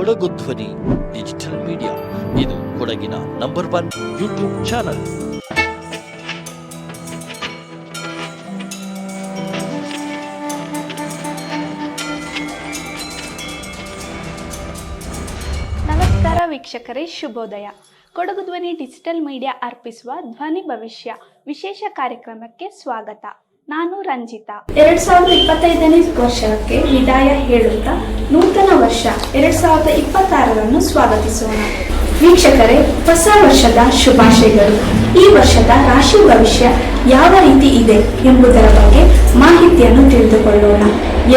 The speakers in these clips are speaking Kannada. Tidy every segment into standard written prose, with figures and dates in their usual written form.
ಕೊಡಗು ಧ್ವನಿ ಡಿಜಿಟಲ್ ಮೀಡಿಯಾ, ಇದು ಕೊಡಗಿನ ನಂಬರ್ 1 ಯೂಟ್ಯೂಬ್ ಚಾನಲ್. ನಮಸ್ಕಾರ ವೀಕ್ಷಕರೇ, ಶುಭೋದಯ. ಕೊಡಗು ಧ್ವನಿ ಡಿಜಿಟಲ್ ಮೀಡಿಯಾ ಅರ್ಪಿಸುವ ಧ್ವನಿ ಭವಿಷ್ಯ ವಿಶೇಷ ಕಾರ್ಯಕ್ರಮಕ್ಕೆ ಸ್ವಾಗತ. ನಾನು ರಂಜಿತಾ. 2025ನೇ ವರ್ಷಕ್ಕೆ ವಿದಾಯ ಹೇಳುತ್ತಾ ನೂತನ ವರ್ಷ 2026 ಸ್ವಾಗತಿಸೋಣ. ವೀಕ್ಷಕರೇ, ಹೊಸ ವರ್ಷದ ಶುಭಾಶಯಗಳು. ಈ ವರ್ಷದ ರಾಶಿ ಭವಿಷ್ಯ ಯಾವ ರೀತಿ ಇದೆ ಎಂಬುದರ ಬಗ್ಗೆ ಮಾಹಿತಿಯನ್ನು ತಿಳಿದುಕೊಳ್ಳೋಣ.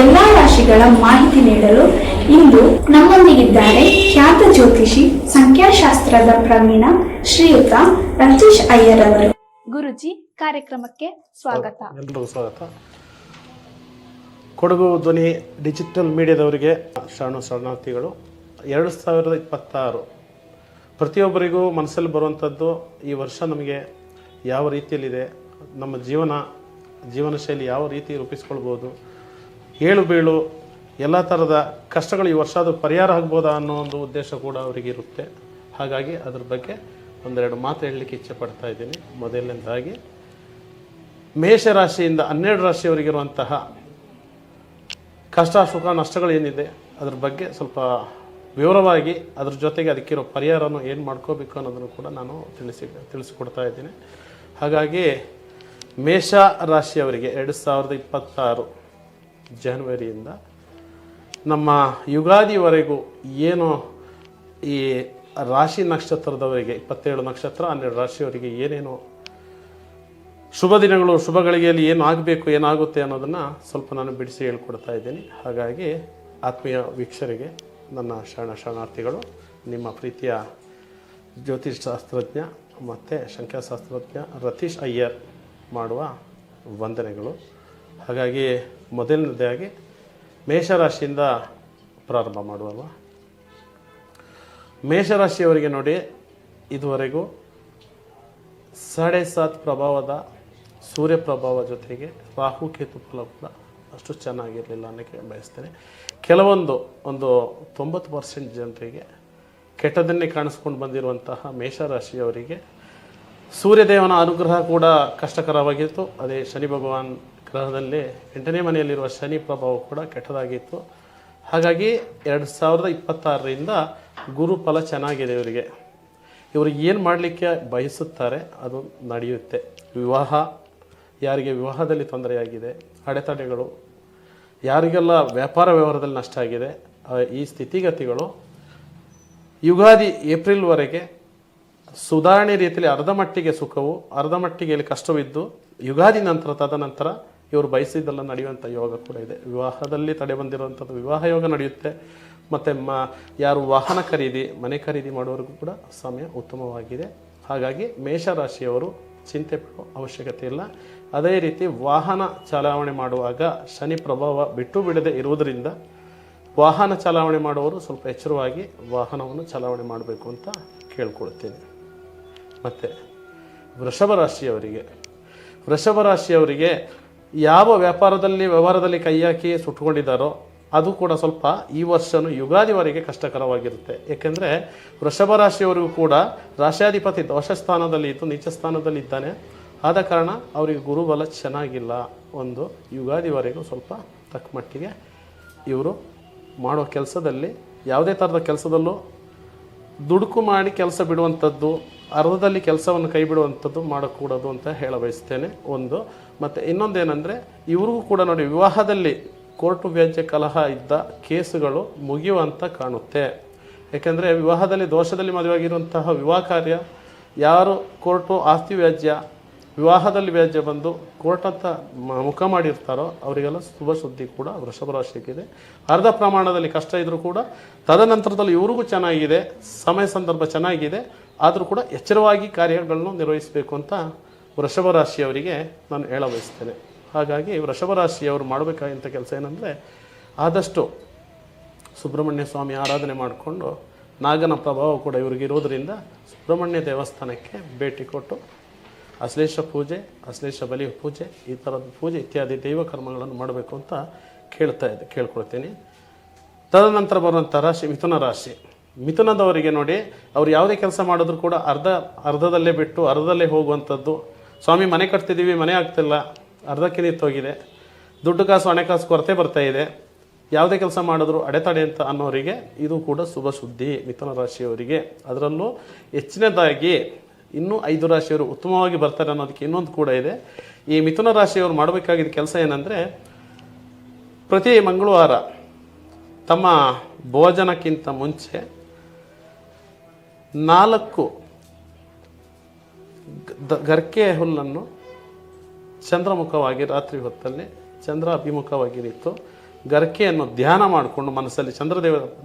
ಎಲ್ಲಾ ರಾಶಿಗಳ ಮಾಹಿತಿ ನೀಡಲು ಇಂದು ನಮ್ಮೊಂದಿಗಿದ್ದಾರೆ ಖ್ಯಾತ ಜ್ಯೋತಿಷಿ, ಸಂಖ್ಯಾಶಾಸ್ತ್ರದ ಪ್ರವೀಣ ಶ್ರೀಯುತ ರತೀಶ್ ಅಯ್ಯರ್ ಅವರು. ಗುರುಜಿ, ಕಾರ್ಯಕ್ರಮಕ್ಕೆ ಸ್ವಾಗತ. ಎಲ್ಲರಿಗೂ ಸ್ವಾಗತ. ಕೊಡಗು ಧ್ವನಿ ಡಿಜಿಟಲ್ ಮೀಡಿಯಾದವರಿಗೆ ಶರಣಾರ್ಥಿಗಳು. 2026 ಪ್ರತಿಯೊಬ್ಬರಿಗೂ ಮನಸ್ಸಲ್ಲಿ ಬರುವಂಥದ್ದು, ಈ ವರ್ಷ ನಮಗೆ ಯಾವ ರೀತಿಯಲ್ಲಿದೆ, ನಮ್ಮ ಜೀವನ ಶೈಲಿ ಯಾವ ರೀತಿ ರೂಪಿಸ್ಕೊಳ್ಬೋದು, ಏಳು ಬೀಳು ಎಲ್ಲ ಥರದ ಕಷ್ಟಗಳು ಈ ವರ್ಷ ಅದು ಪರಿಹಾರ ಆಗ್ಬೋದಾ ಅನ್ನೋ ಒಂದು ಉದ್ದೇಶ ಕೂಡ ಅವರಿಗೆ ಇರುತ್ತೆ. ಹಾಗಾಗಿ ಅದ್ರ ಬಗ್ಗೆ ಒಂದೆರಡು ಮಾತು ಹೇಳಲಿಕ್ಕೆ ಇಚ್ಛೆ ಪಡ್ತಾ ಇದ್ದೀನಿ. ಮೊದಲನೇದಾಗಿ ಮೇಷರಾಶಿಯಿಂದ 12 ರಾಶಿಯವರಿಗಿರುವಂತಹ ಕಷ್ಟ, ಸುಖ, ನಷ್ಟಗಳು ಏನಿದೆ ಅದ್ರ ಬಗ್ಗೆ ಸ್ವಲ್ಪ ವಿವರವಾಗಿ, ಅದ್ರ ಜೊತೆಗೆ ಅದಕ್ಕಿರೋ ಪರಿಹಾರನೂ ಏನು ಮಾಡ್ಕೋಬೇಕು ಅನ್ನೋದನ್ನು ಕೂಡ ನಾನು ತಿಳಿಸಿಕೊಡ್ತಾ ಇದ್ದೀನಿ. ಹಾಗಾಗಿ ಮೇಷ ರಾಶಿಯವರಿಗೆ 2026 ಜನವರಿಯಿಂದ ನಮ್ಮ ಯುಗಾದಿವರೆಗೂ ಏನು ಈ ರಾಶಿ ನಕ್ಷತ್ರದವರಿಗೆ 27 ನಕ್ಷತ್ರ 12 ರಾಶಿಯವರಿಗೆ ಏನೇನು ಶುಭ ದಿನಗಳು, ಶುಭ ಗಳಿಗೆಯಲ್ಲಿ ಏನು ಆಗಬೇಕು, ಏನಾಗುತ್ತೆ ಅನ್ನೋದನ್ನು ಸ್ವಲ್ಪ ನಾನು ಬಿಡಿಸಿ ಹೇಳ್ಕೊಡ್ತಾ ಇದ್ದೀನಿ. ಹಾಗಾಗಿ ಆತ್ಮೀಯ ವೀಕ್ಷರಿಗೆ ನನ್ನ ಶರಣಾರ್ಥಿಗಳು, ನಿಮ್ಮ ಪ್ರೀತಿಯ ಜ್ಯೋತಿಷಾಸ್ತ್ರಜ್ಞ ಮತ್ತು ಸಂಖ್ಯಾಶಾಸ್ತ್ರಜ್ಞ ರತೀಶ್ ಅಯ್ಯರ್ ಮಾಡುವ ವಂದನೆಗಳು. ಹಾಗಾಗಿ ಮೊದಲನೇದಾಗಿ ಮೇಷರಾಶಿಯಿಂದ ಪ್ರಾರಂಭ ಮಾಡುವಲ್ವ. ಮೇಷರಾಶಿಯವರಿಗೆ ನೋಡಿ, ಇದುವರೆಗೂ 7.5 ಪ್ರಭಾವದ ಸೂರ್ಯ ಪ್ರಭಾವ ಜೊತೆಗೆ ರಾಹು ಕೇತು ಫಲ ಕೂಡ ಅಷ್ಟು ಚೆನ್ನಾಗಿರಲಿಲ್ಲ ಅನ್ನೋಕ್ಕೆ ಬಯಸ್ತೇನೆ. ಕೆಲವೊಂದು 90% ಜನರಿಗೆ ಕೆಟ್ಟದನ್ನೇ ಕಾಣಿಸ್ಕೊಂಡು ಬಂದಿರುವಂತಹ ಮೇಷರಾಶಿಯವರಿಗೆ ಸೂರ್ಯದೇವನ ಅನುಗ್ರಹ ಕೂಡ ಕಷ್ಟಕರವಾಗಿತ್ತು. ಅದೇ ಶನಿ ಭಗವಾನ್ ಗ್ರಹದಲ್ಲಿ 8ನೇ ಮನೆಯಲ್ಲಿರುವ ಶನಿ ಪ್ರಭಾವ ಕೂಡ ಕೆಟ್ಟದಾಗಿತ್ತು. ಹಾಗಾಗಿ 2026ರಿಂದ ಗುರು ಫಲ ಚೆನ್ನಾಗಿದೆ. ಇವರು ಏನು ಮಾಡಲಿಕ್ಕೆ ಬಯಸುತ್ತಾರೆ ಅದು ನಡೆಯುತ್ತೆ. ಯಾರಿಗೆ ವಿವಾಹದಲ್ಲಿ ತೊಂದರೆಯಾಗಿದೆ, ಅಡೆತಡೆಗಳು, ಯಾರಿಗೆಲ್ಲ ವ್ಯಾಪಾರ ವ್ಯವಹಾರದಲ್ಲಿ ನಷ್ಟ ಆಗಿದೆ, ಈ ಸ್ಥಿತಿಗತಿಗಳು ಯುಗಾದಿ ಏಪ್ರಿಲ್ವರೆಗೆ ಸುಧಾರಣೆ ರೀತಿಯಲ್ಲಿ ಅರ್ಧ ಮಟ್ಟಿಗೆ ಸುಖವು, ಅರ್ಧ ಮಟ್ಟಿಗೆ ಕಷ್ಟವಿದ್ದು, ಯುಗಾದಿ ನಂತರ ತದನಂತರ ಇವರು ಬಯಸಿದ್ದೆಲ್ಲ ನಡೆಯುವಂಥ ಯೋಗ ಕೂಡ ಇದೆ. ವಿವಾಹದಲ್ಲಿ ತಡೆ ಬಂದಿರುವಂಥದ್ದು ವಿವಾಹ ಯೋಗ ನಡೆಯುತ್ತೆ. ಮತ್ತು ಯಾರು ವಾಹನ ಖರೀದಿ, ಮನೆ ಖರೀದಿ ಮಾಡೋರಿಗೂ ಕೂಡ ಸಮಯ ಉತ್ತಮವಾಗಿದೆ. ಹಾಗಾಗಿ ಮೇಷರಾಶಿಯವರು ಚಿಂತೆ ಪಡೋ ಅವಶ್ಯಕತೆ ಇಲ್ಲ. ಅದೇ ರೀತಿ ವಾಹನ ಚಾಲನೆ ಮಾಡುವಾಗ ಶನಿ ಪ್ರಭಾವ ಬಿಟ್ಟು ಬಿಡದೆ ಇರುವುದರಿಂದ ವಾಹನ ಚಾಲನೆ ಮಾಡುವವರು ಸ್ವಲ್ಪ ಎಚ್ಚರವಾಗಿ ವಾಹನವನ್ನು ಚಾಲನೆ ಮಾಡಬೇಕು ಅಂತ ಕೇಳ್ಕೊಳ್ತೀನಿ. ಮತ್ತು ವೃಷಭ ರಾಶಿಯವರಿಗೆ ಯಾವ ವ್ಯವಹಾರದಲ್ಲಿ ಕೈ ಹಾಕಿ ಸುಟ್ಕೊಂಡಿದ್ದಾರೋ ಅದು ಕೂಡ ಸ್ವಲ್ಪ ಈ ವರ್ಷನೂ ಯುಗಾದಿವರೆಗೆ ಕಷ್ಟಕರವಾಗಿರುತ್ತೆ. ಏಕೆಂದರೆ ವೃಷಭ ರಾಶಿಯವರಿಗೂ ಕೂಡ ರಾಶ್ಯಾಧಿಪತಿ ದೋಷ ಸ್ಥಾನದಲ್ಲಿ ಇದ್ದು ನೀಚ ಸ್ಥಾನದಲ್ಲಿ ಇದ್ದಾನೆ. ಆದ ಕಾರಣ ಅವರಿಗೆ ಗುರುಬಲ ಚೆನ್ನಾಗಿಲ್ಲ. ಒಂದು ಯುಗಾದಿವರೆಗೂ ಸ್ವಲ್ಪ ತಕ್ಕ ಮಟ್ಟಿಗೆ ಇವರು ಮಾಡೋ ಕೆಲಸದಲ್ಲಿ, ಯಾವುದೇ ಥರದ ಕೆಲಸದಲ್ಲೂ ದುಡುಕು ಮಾಡಿ ಕೆಲಸ ಬಿಡುವಂಥದ್ದು, ಅರ್ಧದಲ್ಲಿ ಕೆಲಸವನ್ನು ಕೈ ಬಿಡುವಂಥದ್ದು ಮಾಡಕೂಡದು ಅಂತ ಹೇಳ ಬಯಸ್ತೇನೆ. ಒಂದು ಮತ್ತು ಇನ್ನೊಂದೇನೆಂದರೆ, ಇವ್ರಿಗೂ ಕೂಡ ನೋಡಿ, ವಿವಾಹದಲ್ಲಿ ಕೋರ್ಟು ವ್ಯಾಜ್ಯ ಕಲಹ ಇದ್ದ ಕೇಸುಗಳು ಮುಗಿಯುವಂತ ಕಾಣುತ್ತೆ. ಏಕೆಂದರೆ ವಿವಾಹದಲ್ಲಿ ದೋಷದಲ್ಲಿ ಮದುವೆಯಾಗಿರುವಂತಹ ವಿವಾಹ ಕಾರ್ಯ, ಯಾರು ಕೋರ್ಟು ಆಸ್ತಿ ವ್ಯಾಜ್ಯ, ವಿವಾಹದಲ್ಲಿ ವ್ಯಾಜ್ಯ ಬಂದು ಕೋರ್ಟ್ ಅಂತ ಮುಖ ಮಾಡಿರ್ತಾರೋ ಅವರಿಗೆಲ್ಲ ಶುಭ ಸುದ್ದಿ ಕೂಡ ವೃಷಭ ರಾಶಿಗಿದೆ. ಅರ್ಧ ಪ್ರಮಾಣದಲ್ಲಿ ಕಷ್ಟ ಇದ್ರೂ ಕೂಡ ತದನಂತರದಲ್ಲಿ ಇವ್ರಿಗೂ ಚೆನ್ನಾಗಿದೆ, ಸಮಯ ಸಂದರ್ಭ ಚೆನ್ನಾಗಿದೆ. ಆದರೂ ಕೂಡ ಎಚ್ಚರವಾಗಿ ಕಾರ್ಯಗಳನ್ನು ನಿರ್ವಹಿಸಬೇಕು ಅಂತ ವೃಷಭ ರಾಶಿಯವರಿಗೆ ನಾನು ಹೇಳ ಬಯಸ್ತೇನೆ. ಹಾಗಾಗಿ ವೃಷಭ ರಾಶಿಯವರು ಮಾಡಬೇಕಾದಂಥ ಕೆಲಸ ಏನಂದರೆ, ಆದಷ್ಟು ಸುಬ್ರಹ್ಮಣ್ಯ ಸ್ವಾಮಿ ಆರಾಧನೆ ಮಾಡಿಕೊಂಡು, ನಾಗನ ಪ್ರಭಾವ ಕೂಡ ಇವರಿಗಿರೋದ್ರಿಂದ ಸುಬ್ರಹ್ಮಣ್ಯ ದೇವಸ್ಥಾನಕ್ಕೆ ಭೇಟಿ ಕೊಟ್ಟು ಅಶ್ಲೇಷ ಪೂಜೆ, ಅಶ್ಲೇಷ ಬಲಿ ಪೂಜೆ, ಈ ಥರದ ಪೂಜೆ ಇತ್ಯಾದಿ ದೈವ ಕರ್ಮಗಳನ್ನು ಮಾಡಬೇಕು ಅಂತ ಕೇಳ್ಕೊಳ್ತೀನಿ. ತದನಂತರ ಬರುವಂಥ ರಾಶಿ ಮಿಥುನ ರಾಶಿ. ಮಿಥುನದವರಿಗೆ ನೋಡಿ, ಅವ್ರು ಯಾವುದೇ ಕೆಲಸ ಮಾಡಿದ್ರು ಕೂಡ ಅರ್ಧದಲ್ಲೇ ಬಿಟ್ಟು ಅರ್ಧದಲ್ಲೇ ಹೋಗುವಂಥದ್ದು. ಸ್ವಾಮಿ ಮನೆ ಕಟ್ತಿದ್ದೀವಿ, ಮನೆ ಆಗ್ತಿಲ್ಲ, ಅರ್ಧಕ್ಕೆ ನಿಂತೋಗಿದೆ, ದುಡ್ಡು ಕಾಸು ಹಣೆ ಕಾಸು ಕೊರತೆ ಬರ್ತಾ ಇದೆ, ಯಾವುದೇ ಕೆಲಸ ಮಾಡಿದ್ರು ಅಡೆತಡೆ ಅಂತ ಅನ್ನೋರಿಗೆ ಇದು ಕೂಡ ಶುಭ ಸುದ್ದಿ ಮಿಥುನ ರಾಶಿಯವರಿಗೆ. ಅದರಲ್ಲೂ ಹೆಚ್ಚಿನದಾಗಿ ಇನ್ನೂ 5 ರಾಶಿಯವರು ಉತ್ತಮವಾಗಿ ಬರ್ತಾರೆ ಅನ್ನೋದಕ್ಕೆ ಇನ್ನೊಂದು ಕೂಡ ಇದೆ. ಈ ಮಿಥುನ ರಾಶಿಯವರು ಮಾಡಬೇಕಾಗಿದ್ದ ಕೆಲಸ ಏನಂದರೆ, ಪ್ರತಿ ಮಂಗಳವಾರ ತಮ್ಮ ಭೋಜನಕ್ಕಿಂತ ಮುಂಚೆ 4 ಗರ್ಕೆ ಹುಲ್ಲನ್ನು ಚಂದ್ರಮುಖವಾಗಿ ರಾತ್ರಿ ಹೊತ್ತಲ್ಲಿ ಚಂದ್ರ ಅಭಿಮುಖವಾಗಿ ನಿಂತು ಗರ್ಕೆಯನ್ನು ಧ್ಯಾನ ಮಾಡಿಕೊಂಡು ಮನಸ್ಸಲ್ಲಿ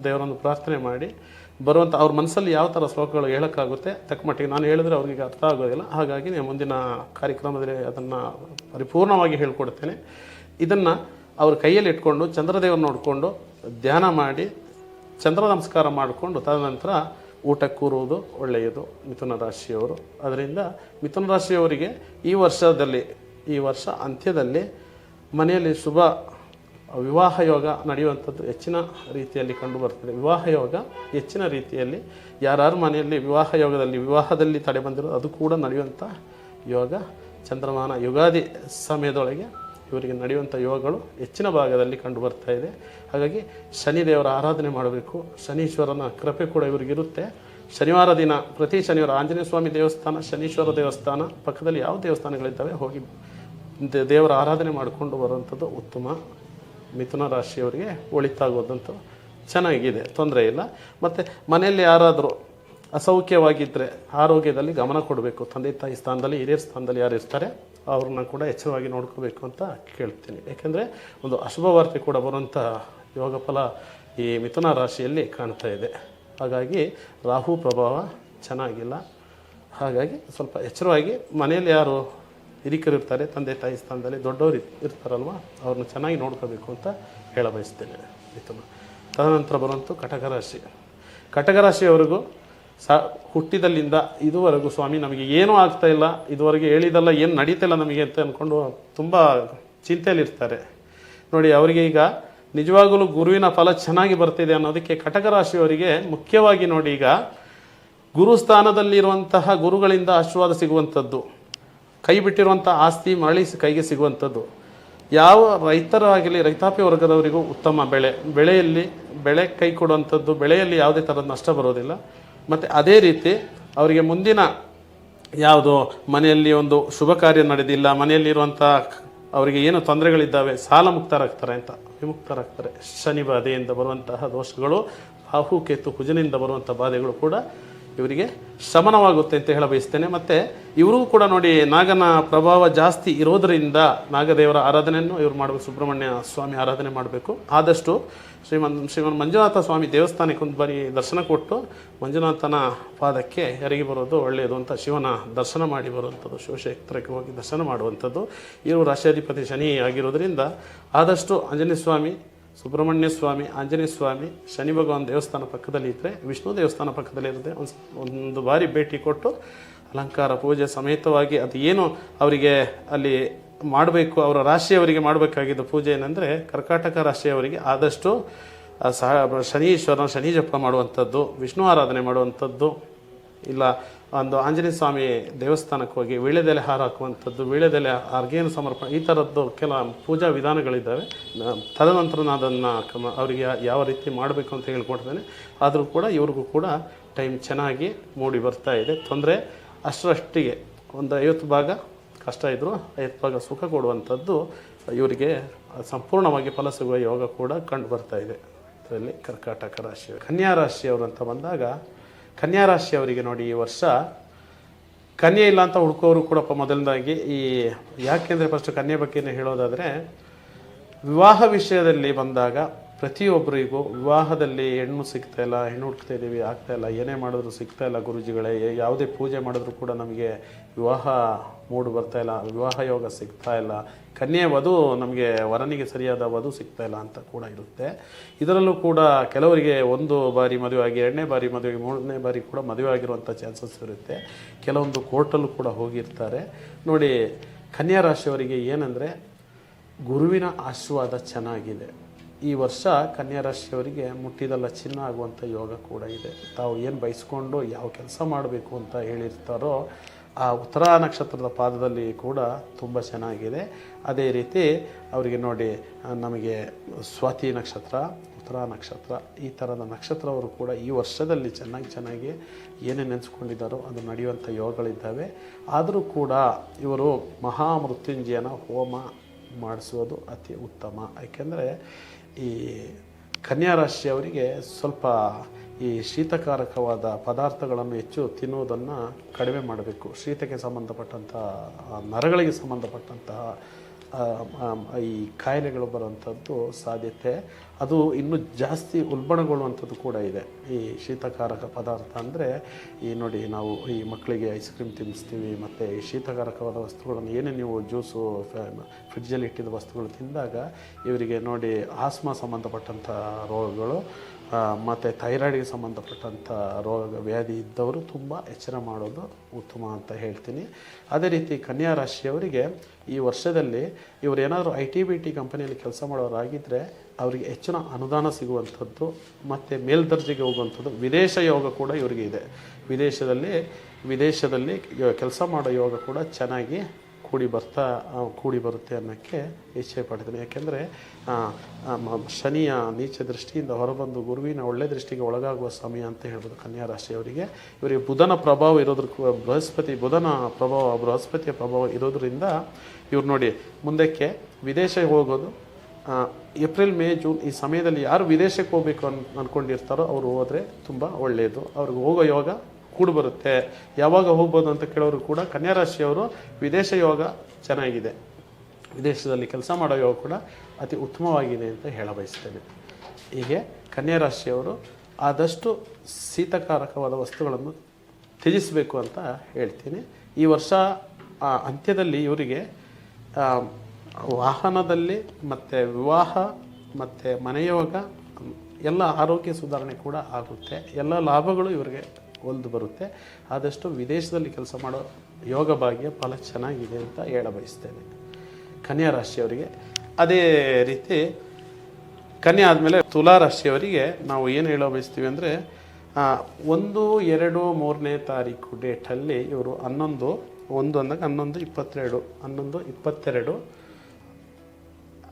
ದೇವರನ್ನು ಪ್ರಾರ್ಥನೆ ಮಾಡಿ ಬರುವಂಥ ಅವ್ರ ಮನಸ್ಸಲ್ಲಿ ಯಾವ ಥರ ಶ್ಲೋಕಗಳು ಹೇಳೋಕ್ಕಾಗುತ್ತೆ ತಕ್ಕ ಮಟ್ಟಿಗೆ ನಾನು ಹೇಳಿದ್ರೆ ಅವ್ರಿಗೆ ಅರ್ಥ ಆಗೋದಿಲ್ಲ. ಹಾಗಾಗಿ ನಾನು ಮುಂದಿನ ಕಾರ್ಯಕ್ರಮದಲ್ಲಿ ಅದನ್ನು ಪರಿಪೂರ್ಣವಾಗಿ ಹೇಳ್ಕೊಡ್ತೇನೆ. ಇದನ್ನು ಅವ್ರ ಕೈಯಲ್ಲಿ ಇಟ್ಕೊಂಡು ಚಂದ್ರದೇವರನ್ನ ನೋಡಿಕೊಂಡು ಧ್ಯಾನ ಮಾಡಿ ಚಂದ್ರ ನಮಸ್ಕಾರ ಮಾಡಿಕೊಂಡು ತದನಂತರ ಊಟಕ್ಕೆ ಕೂರುವುದು ಒಳ್ಳೆಯದು ಮಿಥುನ ರಾಶಿಯವರು. ಅದರಿಂದ ಮಿಥುನ ರಾಶಿಯವರಿಗೆ ಈ ವರ್ಷ ಅಂತ್ಯದಲ್ಲಿ ಮನೆಯಲ್ಲಿ ಶುಭ ವಿವಾಹ ಯೋಗ ನಡೆಯುವಂಥದ್ದು ಹೆಚ್ಚಿನ ರೀತಿಯಲ್ಲಿ ಕಂಡು ಬರ್ತದೆ. ವಿವಾಹ ಯೋಗ ಹೆಚ್ಚಿನ ರೀತಿಯಲ್ಲಿ ಯಾರ್ಯಾರ ಮನೆಯಲ್ಲಿ ವಿವಾಹದಲ್ಲಿ ತಡೆ ಬಂದಿರೋ ಅದು ಕೂಡ ನಡೆಯುವಂಥ ಯೋಗ ಚಂದ್ರಮಾನ ಯುಗಾದಿ ಸಮಯದೊಳಗೆ ಇವರಿಗೆ ನಡೆಯುವಂಥ ಯೋಗಗಳು ಹೆಚ್ಚಿನ ಭಾಗದಲ್ಲಿ ಕಂಡು ಬರ್ತಾ ಇದೆ. ಹಾಗಾಗಿ ಶನಿ ದೇವರ ಆರಾಧನೆ ಮಾಡಬೇಕು. ಶನೀಶ್ವರನ ಕೃಪೆ ಕೂಡ ಇವರಿಗಿರುತ್ತೆ. ಶನಿವಾರ ದಿನ ಪ್ರತಿ ಶನಿವಾರ ಆಂಜನೇಯ ಸ್ವಾಮಿ ದೇವಸ್ಥಾನ, ಶನೀಶ್ವರ ದೇವಸ್ಥಾನ ಪಕ್ಕದಲ್ಲಿ ಯಾವ ದೇವಸ್ಥಾನಗಳಿದ್ದಾವೆ ಹೋಗಿ ದೇವರ ಆರಾಧನೆ ಮಾಡಿಕೊಂಡು ಬರುವಂಥದ್ದು ಉತ್ತಮ. ಮಿಥುನ ರಾಶಿಯವರಿಗೆ ಒಳಿತಾಗೋದಂತೂ ಚೆನ್ನಾಗಿದೆ, ತೊಂದರೆ ಇಲ್ಲ. ಮತ್ತು ಮನೆಯಲ್ಲಿ ಯಾರಾದರೂ ಅಸೌಖ್ಯವಾಗಿದ್ದರೆ ಆರೋಗ್ಯದಲ್ಲಿ ಗಮನ ಕೊಡಬೇಕು. ತಂದೆ ತಾಯಿ ಸ್ಥಾನದಲ್ಲಿ ಹಿರಿಯರ ಸ್ಥಾನದಲ್ಲಿ ಯಾರು ಇರ್ತಾರೆ ಅವ್ರನ್ನ ಕೂಡ ಎಚ್ಚರವಾಗಿ ನೋಡ್ಕೋಬೇಕು ಅಂತ ಕೇಳ್ತೀನಿ. ಯಾಕೆಂದರೆ ಒಂದು ಅಶುಭ ವಾರ್ತೆ ಕೂಡ ಬರುವಂಥ ಯೋಗ ಫಲ ಈ ಮಿಥುನ ರಾಶಿಯಲ್ಲಿ ಕಾಣ್ತಾ ಇದೆ. ಹಾಗಾಗಿ ರಾಹು ಪ್ರಭಾವ ಚೆನ್ನಾಗಿಲ್ಲ. ಹಾಗಾಗಿ ಸ್ವಲ್ಪ ಎಚ್ಚರವಾಗಿ ಮನೆಯಲ್ಲಿ ಯಾರು ಹಿರಿಕರು ಇರ್ತಾರೆ, ತಂದೆ ತಾಯಿ ಸ್ಥಾನದಲ್ಲಿ ದೊಡ್ಡವರು ಇರ್ತಾರಲ್ವ, ಅವ್ರನ್ನ ಚೆನ್ನಾಗಿ ನೋಡ್ಕೋಬೇಕು ಅಂತ ಹೇಳ ಬಯಸ್ತೇನೆ ಮಿಥುನ. ತದನಂತರ ಬರುವಂಥ ಕಟಕ ರಾಶಿಯವರಿಗೂ ಹುಟ್ಟಿದಲ್ಲಿಂದ ಇದುವರೆಗೂ ಸ್ವಾಮಿ ನಮಗೆ ಏನೂ ಆಗ್ತಾಯಿಲ್ಲ, ಇದುವರೆಗೆ ಹೇಳಿದಲ್ಲ ಏನು ನಡೀತಿಲ್ಲ ನಮಗೆ ಅಂತ ಅಂದ್ಕೊಂಡು ತುಂಬ ಚಿಂತೆಯಲ್ಲಿರ್ತಾರೆ ನೋಡಿ. ಅವರಿಗೆ ಈಗ ನಿಜವಾಗಲೂ ಗುರುವಿನ ಫಲ ಚೆನ್ನಾಗಿ ಬರ್ತಿದೆ ಅನ್ನೋದಕ್ಕೆ ಕಟಕ ರಾಶಿಯವರಿಗೆ ಮುಖ್ಯವಾಗಿ ನೋಡಿ, ಈಗ ಗುರುಸ್ಥಾನದಲ್ಲಿರುವಂತಹ ಗುರುಗಳಿಂದ ಆಶೀರ್ವಾದ ಸಿಗುವಂಥದ್ದು, ಕೈ ಬಿಟ್ಟಿರುವಂಥ ಆಸ್ತಿ ಮರಳಿ ಕೈಗೆ ಸಿಗುವಂಥದ್ದು, ಯಾವ ರೈತರಾಗಲಿ ರೈತಾಪಿ ವರ್ಗದವರಿಗೂ ಉತ್ತಮ ಬೆಳೆ ಕೈ ಕೊಡುವಂಥದ್ದು, ಬೆಳೆಯಲ್ಲಿ ಯಾವುದೇ ಥರದ ನಷ್ಟ ಬರೋದಿಲ್ಲ. ಮತ್ತು ಅದೇ ರೀತಿ ಅವರಿಗೆ ಮುಂದಿನ ಯಾವುದೋ ಮನೆಯಲ್ಲಿ ಒಂದು ಶುಭ ಕಾರ್ಯ ನಡೆದಿಲ್ಲ, ಮನೆಯಲ್ಲಿರುವಂಥ ಅವರಿಗೆ ಏನು ತೊಂದರೆಗಳಿದ್ದಾವೆ, ಸಾಲ ವಿಮುಕ್ತರಾಗ್ತಾರೆ. ಶನಿ ಬಾಧೆಯಿಂದ ಬರುವಂತಹ ದೋಷಗಳು, ರಾಹು ಕೇತು ಕುಜನಿಂದ ಬರುವಂಥ ಬಾಧೆಗಳು ಕೂಡ ಇವರಿಗೆ ಶಮನವಾಗುತ್ತೆ ಅಂತ ಹೇಳ ಬಯಸ್ತೇನೆ. ಮತ್ತು ಇವರು ಕೂಡ ನೋಡಿ, ನಾಗನ ಪ್ರಭಾವ ಜಾಸ್ತಿ ಇರೋದರಿಂದ ನಾಗದೇವರ ಆರಾಧನೆಯನ್ನು ಇವರು ಮಾಡಬೇಕು. ಸುಬ್ರಹ್ಮಣ್ಯ ಸ್ವಾಮಿ ಆರಾಧನೆ ಮಾಡಬೇಕು. ಆದಷ್ಟು ಶ್ರೀಮನ್ ಮಂಜುನಾಥ ಸ್ವಾಮಿ ದೇವಸ್ಥಾನಕ್ಕೆ ಒಂದು ಬಾರಿ ದರ್ಶನ ಕೊಟ್ಟು ಮಂಜುನಾಥನ ಪಾದಕ್ಕೆ ಎರಗಿ ಬರೋದು ಒಳ್ಳೆಯದು ಅಂತ ಶಿವನ ದರ್ಶನ ಮಾಡಿ ಬರುವಂಥದ್ದು, ಶಿವಕ್ಷೇತ್ರಕ್ಕೆ ಹೋಗಿ ದರ್ಶನ ಮಾಡುವಂಥದ್ದು. ಇವರು ರಾಶಿಯಾಧಿಪತಿ ಶನಿ ಆಗಿರೋದ್ರಿಂದ ಆದಷ್ಟು ಆಂಜನೇಯ ಸ್ವಾಮಿ, ಸುಬ್ರಹ್ಮಣ್ಯ ಸ್ವಾಮಿ, ಆಂಜನೇಯ ಸ್ವಾಮಿ, ಶನಿ ಭಗವಾನ್ ದೇವಸ್ಥಾನ ಪಕ್ಕದಲ್ಲಿ ಇದ್ದರೆ, ವಿಷ್ಣು ದೇವಸ್ಥಾನ ಪಕ್ಕದಲ್ಲಿ ಇರುತ್ತೆ, ಒಂದು ಬಾರಿ ಭೇಟಿ ಕೊಟ್ಟು ಅಲಂಕಾರ ಪೂಜೆ ಸಮೇತವಾಗಿ ಅದು ಏನು ಅವರಿಗೆ ಅಲ್ಲಿ ಮಾಡಬೇಕು, ಅವರ ರಾಶಿಯವರಿಗೆ ಮಾಡಬೇಕಾಗಿದ್ದ ಪೂಜೆ ಏನಂದರೆ ಕರ್ಕಾಟಕ ರಾಶಿಯವರಿಗೆ ಆದಷ್ಟು ಶನಿ ಜಪ ಮಾಡುವಂಥದ್ದು, ವಿಷ್ಣು ಆರಾಧನೆ ಮಾಡುವಂಥದ್ದು, ಇಲ್ಲ ಒಂದು ಆಂಜನೇಯ ಸ್ವಾಮಿ ದೇವಸ್ಥಾನಕ್ಕೆ ಹೋಗಿ ವೀಳ್ಯದೆಲೆ ಹಾರ ಹಾಕುವಂಥದ್ದು, ವೀಳ್ಯದೆಲೆ ಅರ್ಘ್ಯನ ಸಮರ್ಪಣೆ, ಈ ಥರದ್ದು ಕೆಲ ಪೂಜಾ ವಿಧಾನಗಳಿದ್ದಾವೆ. ತದನಂತರ ನಾನು ಅದನ್ನು ಅವರಿಗೆ ಯಾವ ರೀತಿ ಮಾಡಬೇಕು ಅಂತ ಹೇಳ್ಕೊಡ್ತೇನೆ. ಆದರೂ ಕೂಡ ಇವ್ರಿಗೂ ಕೂಡ ಟೈಮ್ ಚೆನ್ನಾಗಿ ಮೂಡಿ ಬರ್ತಾ ಇದೆ. ತೊಂದರೆ ಅಷ್ಟರಷ್ಟಿಗೆ ಒಂದು 50 ಭಾಗ ಕಷ್ಟ ಇದ್ದರೂ 50 ಭಾಗ ಸುಖ ಕೊಡುವಂಥದ್ದು ಇವರಿಗೆ ಸಂಪೂರ್ಣವಾಗಿ ಫಲ ಸಿಗುವ ಯೋಗ ಕೂಡ ಕಂಡು ಬರ್ತಾ ಇದೆ. ಇದರಲ್ಲಿ ಕರ್ಕಾಟಕ ರಾಶಿಯವರು. ಕನ್ಯಾ ರಾಶಿಯವರು ಅಂತ ಬಂದಾಗ, ಕನ್ಯಾ ರಾಶಿಯವರಿಗೆ ನೋಡಿ, ಈ ವರ್ಷ ಕನ್ಯೆ ಇಲ್ಲ ಅಂತ ಹುಡುಕೋರು ಕೂಡ ಮೊದಲನೇದಾಗಿ ಯಾಕೆಂದರೆ ಫಸ್ಟ್ ಕನ್ಯೆ ಬಗ್ಗೆನೇ ಹೇಳೋದಾದರೆ, ವಿವಾಹ ವಿಷಯದಲ್ಲಿ ಬಂದಾಗ ಪ್ರತಿಯೊಬ್ಬರಿಗೂ ವಿವಾಹದಲ್ಲಿ ಹೆಣ್ಣು ಸಿಗ್ತಾ ಇಲ್ಲ, ಹೆಣ್ಣು ಹುಡುಕ್ತಾ ಇದ್ದೀವಿ, ಆಗ್ತಾಯಿಲ್ಲ, ಏನೇ ಮಾಡಿದ್ರು ಸಿಗ್ತಾ ಇಲ್ಲ ಗುರುಜಿಗಳೇ, ಯಾವುದೇ ಪೂಜೆ ಮಾಡಿದ್ರು ಕೂಡ ನಮಗೆ ವಿವಾಹ ಮೂಡು ಬರ್ತಾಯಿಲ್ಲ, ವಿವಾಹ ಯೋಗ ಸಿಗ್ತಾ ಇಲ್ಲ, ಕನ್ಯೆ ವಧು ನಮಗೆ ವರನಿಗೆ ಸರಿಯಾದ ವಧು ಸಿಗ್ತಾ ಇಲ್ಲ ಅಂತ ಕೂಡ ಇರುತ್ತೆ. ಇದರಲ್ಲೂ ಕೂಡ ಕೆಲವರಿಗೆ 1 ಬಾರಿ ಮದುವೆ ಆಗಿ 2ನೇ ಬಾರಿ ಮದುವೆ, 3ನೇ ಬಾರಿ ಕೂಡ ಮದುವೆ ಆಗಿರುವಂಥ ಚಾನ್ಸಸ್ ಇರುತ್ತೆ. ಕೆಲವೊಂದು ಕೋರ್ಟಲ್ಲೂ ಕೂಡ ಹೋಗಿರ್ತಾರೆ ನೋಡಿ. ಕನ್ಯಾ ರಾಶಿಯವರಿಗೆ ಏನಂದರೆ ಗುರುವಿನ ಆಶೀರ್ವಾದ ಚೆನ್ನಾಗಿದೆ. ಈ ವರ್ಷ ಕನ್ಯಾ ರಾಶಿಯವರಿಗೆ ಮುಟ್ಟಿದಲ್ಲ ಚಿನ್ನ ಆಗುವಂಥ ಯೋಗ ಕೂಡ ಇದೆ. ತಾವು ಏನು ಬಯಸ್ಕೊಂಡು ಯಾವ ಕೆಲಸ ಮಾಡಬೇಕು ಅಂತ ಹೇಳಿರ್ತಾರೋ ಆ ಉತ್ತರ ನಕ್ಷತ್ರದ ಪಾದದಲ್ಲಿ ಕೂಡ ತುಂಬ ಚೆನ್ನಾಗಿದೆ. ಅದೇ ರೀತಿ ಅವರಿಗೆ ನೋಡಿ, ನಮಗೆ ಸ್ವಾತಿ ನಕ್ಷತ್ರ, ಉತ್ತರ ನಕ್ಷತ್ರ, ಈ ಥರದ ನಕ್ಷತ್ರವರು ಕೂಡ ಈ ವರ್ಷದಲ್ಲಿ ಚೆನ್ನಾಗಿ ಏನೇ ನೆನೆಸ್ಕೊಂಡಿದ್ದಾರೋ ಅದು ನಡೆಯುವಂಥ ಯೋಗಗಳಿದ್ದಾವೆ. ಆದರೂ ಕೂಡ ಇವರು ಮಹಾಮೃತ್ಯುಂಜಯನ ಹೋಮ ಮಾಡಿಸುವುದು ಅತಿ ಉತ್ತಮ. ಯಾಕೆಂದರೆ ಈ ಕನ್ಯಾ ರಾಶಿಯವರಿಗೆ ಸ್ವಲ್ಪ ಈ ಶೀತಕಾರಕವಾದ ಪದಾರ್ಥಗಳನ್ನು ಹೆಚ್ಚು ತಿನ್ನುವುದನ್ನು ಕಡಿಮೆ ಮಾಡಬೇಕು. ಶೀತಕ್ಕೆ ಸಂಬಂಧಪಟ್ಟಂಥ ನರಗಳಿಗೆ ಸಂಬಂಧಪಟ್ಟಂತಹ ಈ ಕಾಯಿಲೆಗಳು ಬರುವಂಥದ್ದು ಸಾಧ್ಯತೆ ಅದು ಇನ್ನೂ ಜಾಸ್ತಿ ಉಲ್ಬಣಗೊಳ್ಳುವಂಥದ್ದು ಕೂಡ ಇದೆ. ಈ ಶೀತಕಾರಕ ಪದಾರ್ಥ ಅಂದರೆ ಈ ನೋಡಿ, ನಾವು ಈ ಮಕ್ಕಳಿಗೆ ಐಸ್ ಕ್ರೀಮ್ ತಿನ್ನಿಸ್ತೀವಿ, ಮತ್ತು ಈ ಶೀತಕಾರಕವಾದ ವಸ್ತುಗಳನ್ನು ಏನೇ ನೀವು ಜ್ಯೂಸು ಫ್ರಿಡ್ಜಲ್ಲಿ ಇಟ್ಟಿದ್ದ ವಸ್ತುಗಳು ತಿಂದಾಗ ಇವರಿಗೆ ನೋಡಿ ಆಸ್ಮಾ ಸಂಬಂಧಪಟ್ಟಂಥ ರೋಗಗಳು ಮತ್ತು ಥೈರಾಯ್ಡ್ಗೆ ಸಂಬಂಧಪಟ್ಟಂಥ ವ್ಯಾಧಿ ಇದ್ದವರು ತುಂಬ ಎಚ್ಚರ ಮಾಡೋದು ಉತ್ತಮ ಅಂತ ಹೇಳ್ತೀನಿ. ಅದೇ ರೀತಿ ಕನ್ಯಾ ರಾಶಿಯವರಿಗೆ ಈ ವರ್ಷದಲ್ಲಿ ಇವರು ಏನಾದರೂ IT-BT ಕಂಪನಿಯಲ್ಲಿ ಕೆಲಸ ಮಾಡೋರಾಗಿದ್ದರೆ ಅವರಿಗೆ ಹೆಚ್ಚಿನ ಅನುದಾನ ಸಿಗುವಂಥದ್ದು ಮತ್ತು ಮೇಲ್ದರ್ಜೆಗೆ ಹೋಗುವಂಥದ್ದು, ವಿದೇಶ ಯೋಗ ಕೂಡ ಇವರಿಗೆ ಇದೆ. ವಿದೇಶದಲ್ಲಿ ಕೆಲಸ ಮಾಡೋ ಯೋಗ ಕೂಡ ಚೆನ್ನಾಗಿ ಕೂಡಿ ಬರುತ್ತೆ ಅನ್ನೋಕ್ಕೆ ಇಚ್ಛೆ ಪಡ್ತೀನಿ. ಯಾಕೆಂದರೆ ಶನಿಯ ನೀಚ ದೃಷ್ಟಿಯಿಂದ ಹೊರಬಂದು ಗುರುವಿನ ಒಳ್ಳೆ ದೃಷ್ಟಿಗೆ ಒಳಗಾಗುವ ಸಮಯ ಅಂತ ಹೇಳ್ಬೋದು ಕನ್ಯಾ ರಾಶಿಯವರಿಗೆ. ಇವರಿಗೆ ಬುಧನ ಪ್ರಭಾವ ಬೃಹಸ್ಪತಿಯ ಪ್ರಭಾವ ಇರೋದ್ರಿಂದ ಇವ್ರು ನೋಡಿ ಮುಂದಕ್ಕೆ ವಿದೇಶ ಹೋಗೋದು ಏಪ್ರಿಲ್ ಮೇ ಜೂನ್ ಈ ಸಮಯದಲ್ಲಿ ಯಾರು ವಿದೇಶಕ್ಕೆ ಹೋಗಬೇಕು ಅಂದ್ಕೊಂಡಿರ್ತಾರೋ ಅವರು ಹೋದರೆ ತುಂಬ ಒಳ್ಳೆಯದು. ಅವ್ರಿಗೆ ಹೋಗೋ ಯೋಗ ಕೂಡ ಬರುತ್ತೆ. ಯಾವಾಗ ಹೋಗ್ಬೋದು ಅಂತ ಕೇಳೋರು ಕೂಡ ಕನ್ಯಾ ರಾಶಿಯವರು ವಿದೇಶ ಯೋಗ ಚೆನ್ನಾಗಿದೆ, ವಿದೇಶದಲ್ಲಿ ಕೆಲಸ ಮಾಡೋ ಯೋಗ ಕೂಡ ಅತಿ ಉತ್ತಮವಾಗಿದೆ ಅಂತ ಹೇಳ ಬಯಸ್ತೇನೆ. ಹೀಗೆ ಕನ್ಯಾ ರಾಶಿಯವರು ಆದಷ್ಟು ಶೀತಕಾರಕವಾದ ವಸ್ತುಗಳನ್ನು ತ್ಯಜಿಸಬೇಕು ಅಂತ ಹೇಳ್ತೀನಿ. ಈ ವರ್ಷ ಅಂತ್ಯದಲ್ಲಿ ಇವರಿಗೆ ವಾಹನದಲ್ಲಿ ಮತ್ತು ವಿವಾಹ ಮತ್ತು ಮನೆಯೋಗ ಎಲ್ಲ ಆರೋಗ್ಯ ಸುಧಾರಣೆ ಕೂಡ ಆಗುತ್ತೆ. ಎಲ್ಲ ಲಾಭಗಳು ಇವರಿಗೆ ಒಲ್ದು ಬರುತ್ತೆ. ಆದಷ್ಟು ವಿದೇಶದಲ್ಲಿ ಕೆಲಸ ಮಾಡೋ ಯೋಗ ಭಾಗ್ಯ ಫಲ ಚೆನ್ನಾಗಿದೆ ಅಂತ ಹೇಳ ಬಯಸ್ತೇನೆ ಕನ್ಯಾ ರಾಶಿಯವರಿಗೆ. ಅದೇ ರೀತಿ ಕನ್ಯಾ ಆದಮೇಲೆ ತುಲಾ ರಾಶಿಯವರಿಗೆ ನಾವು ಏನು ಹೇಳೋ ಬಯಸ್ತೀವಿ ಅಂದರೆ 1, 2, 3ನೇ ತಾರೀಕು ಡೇಟಲ್ಲಿ ಇವರು 11 ಅಂದಾಗ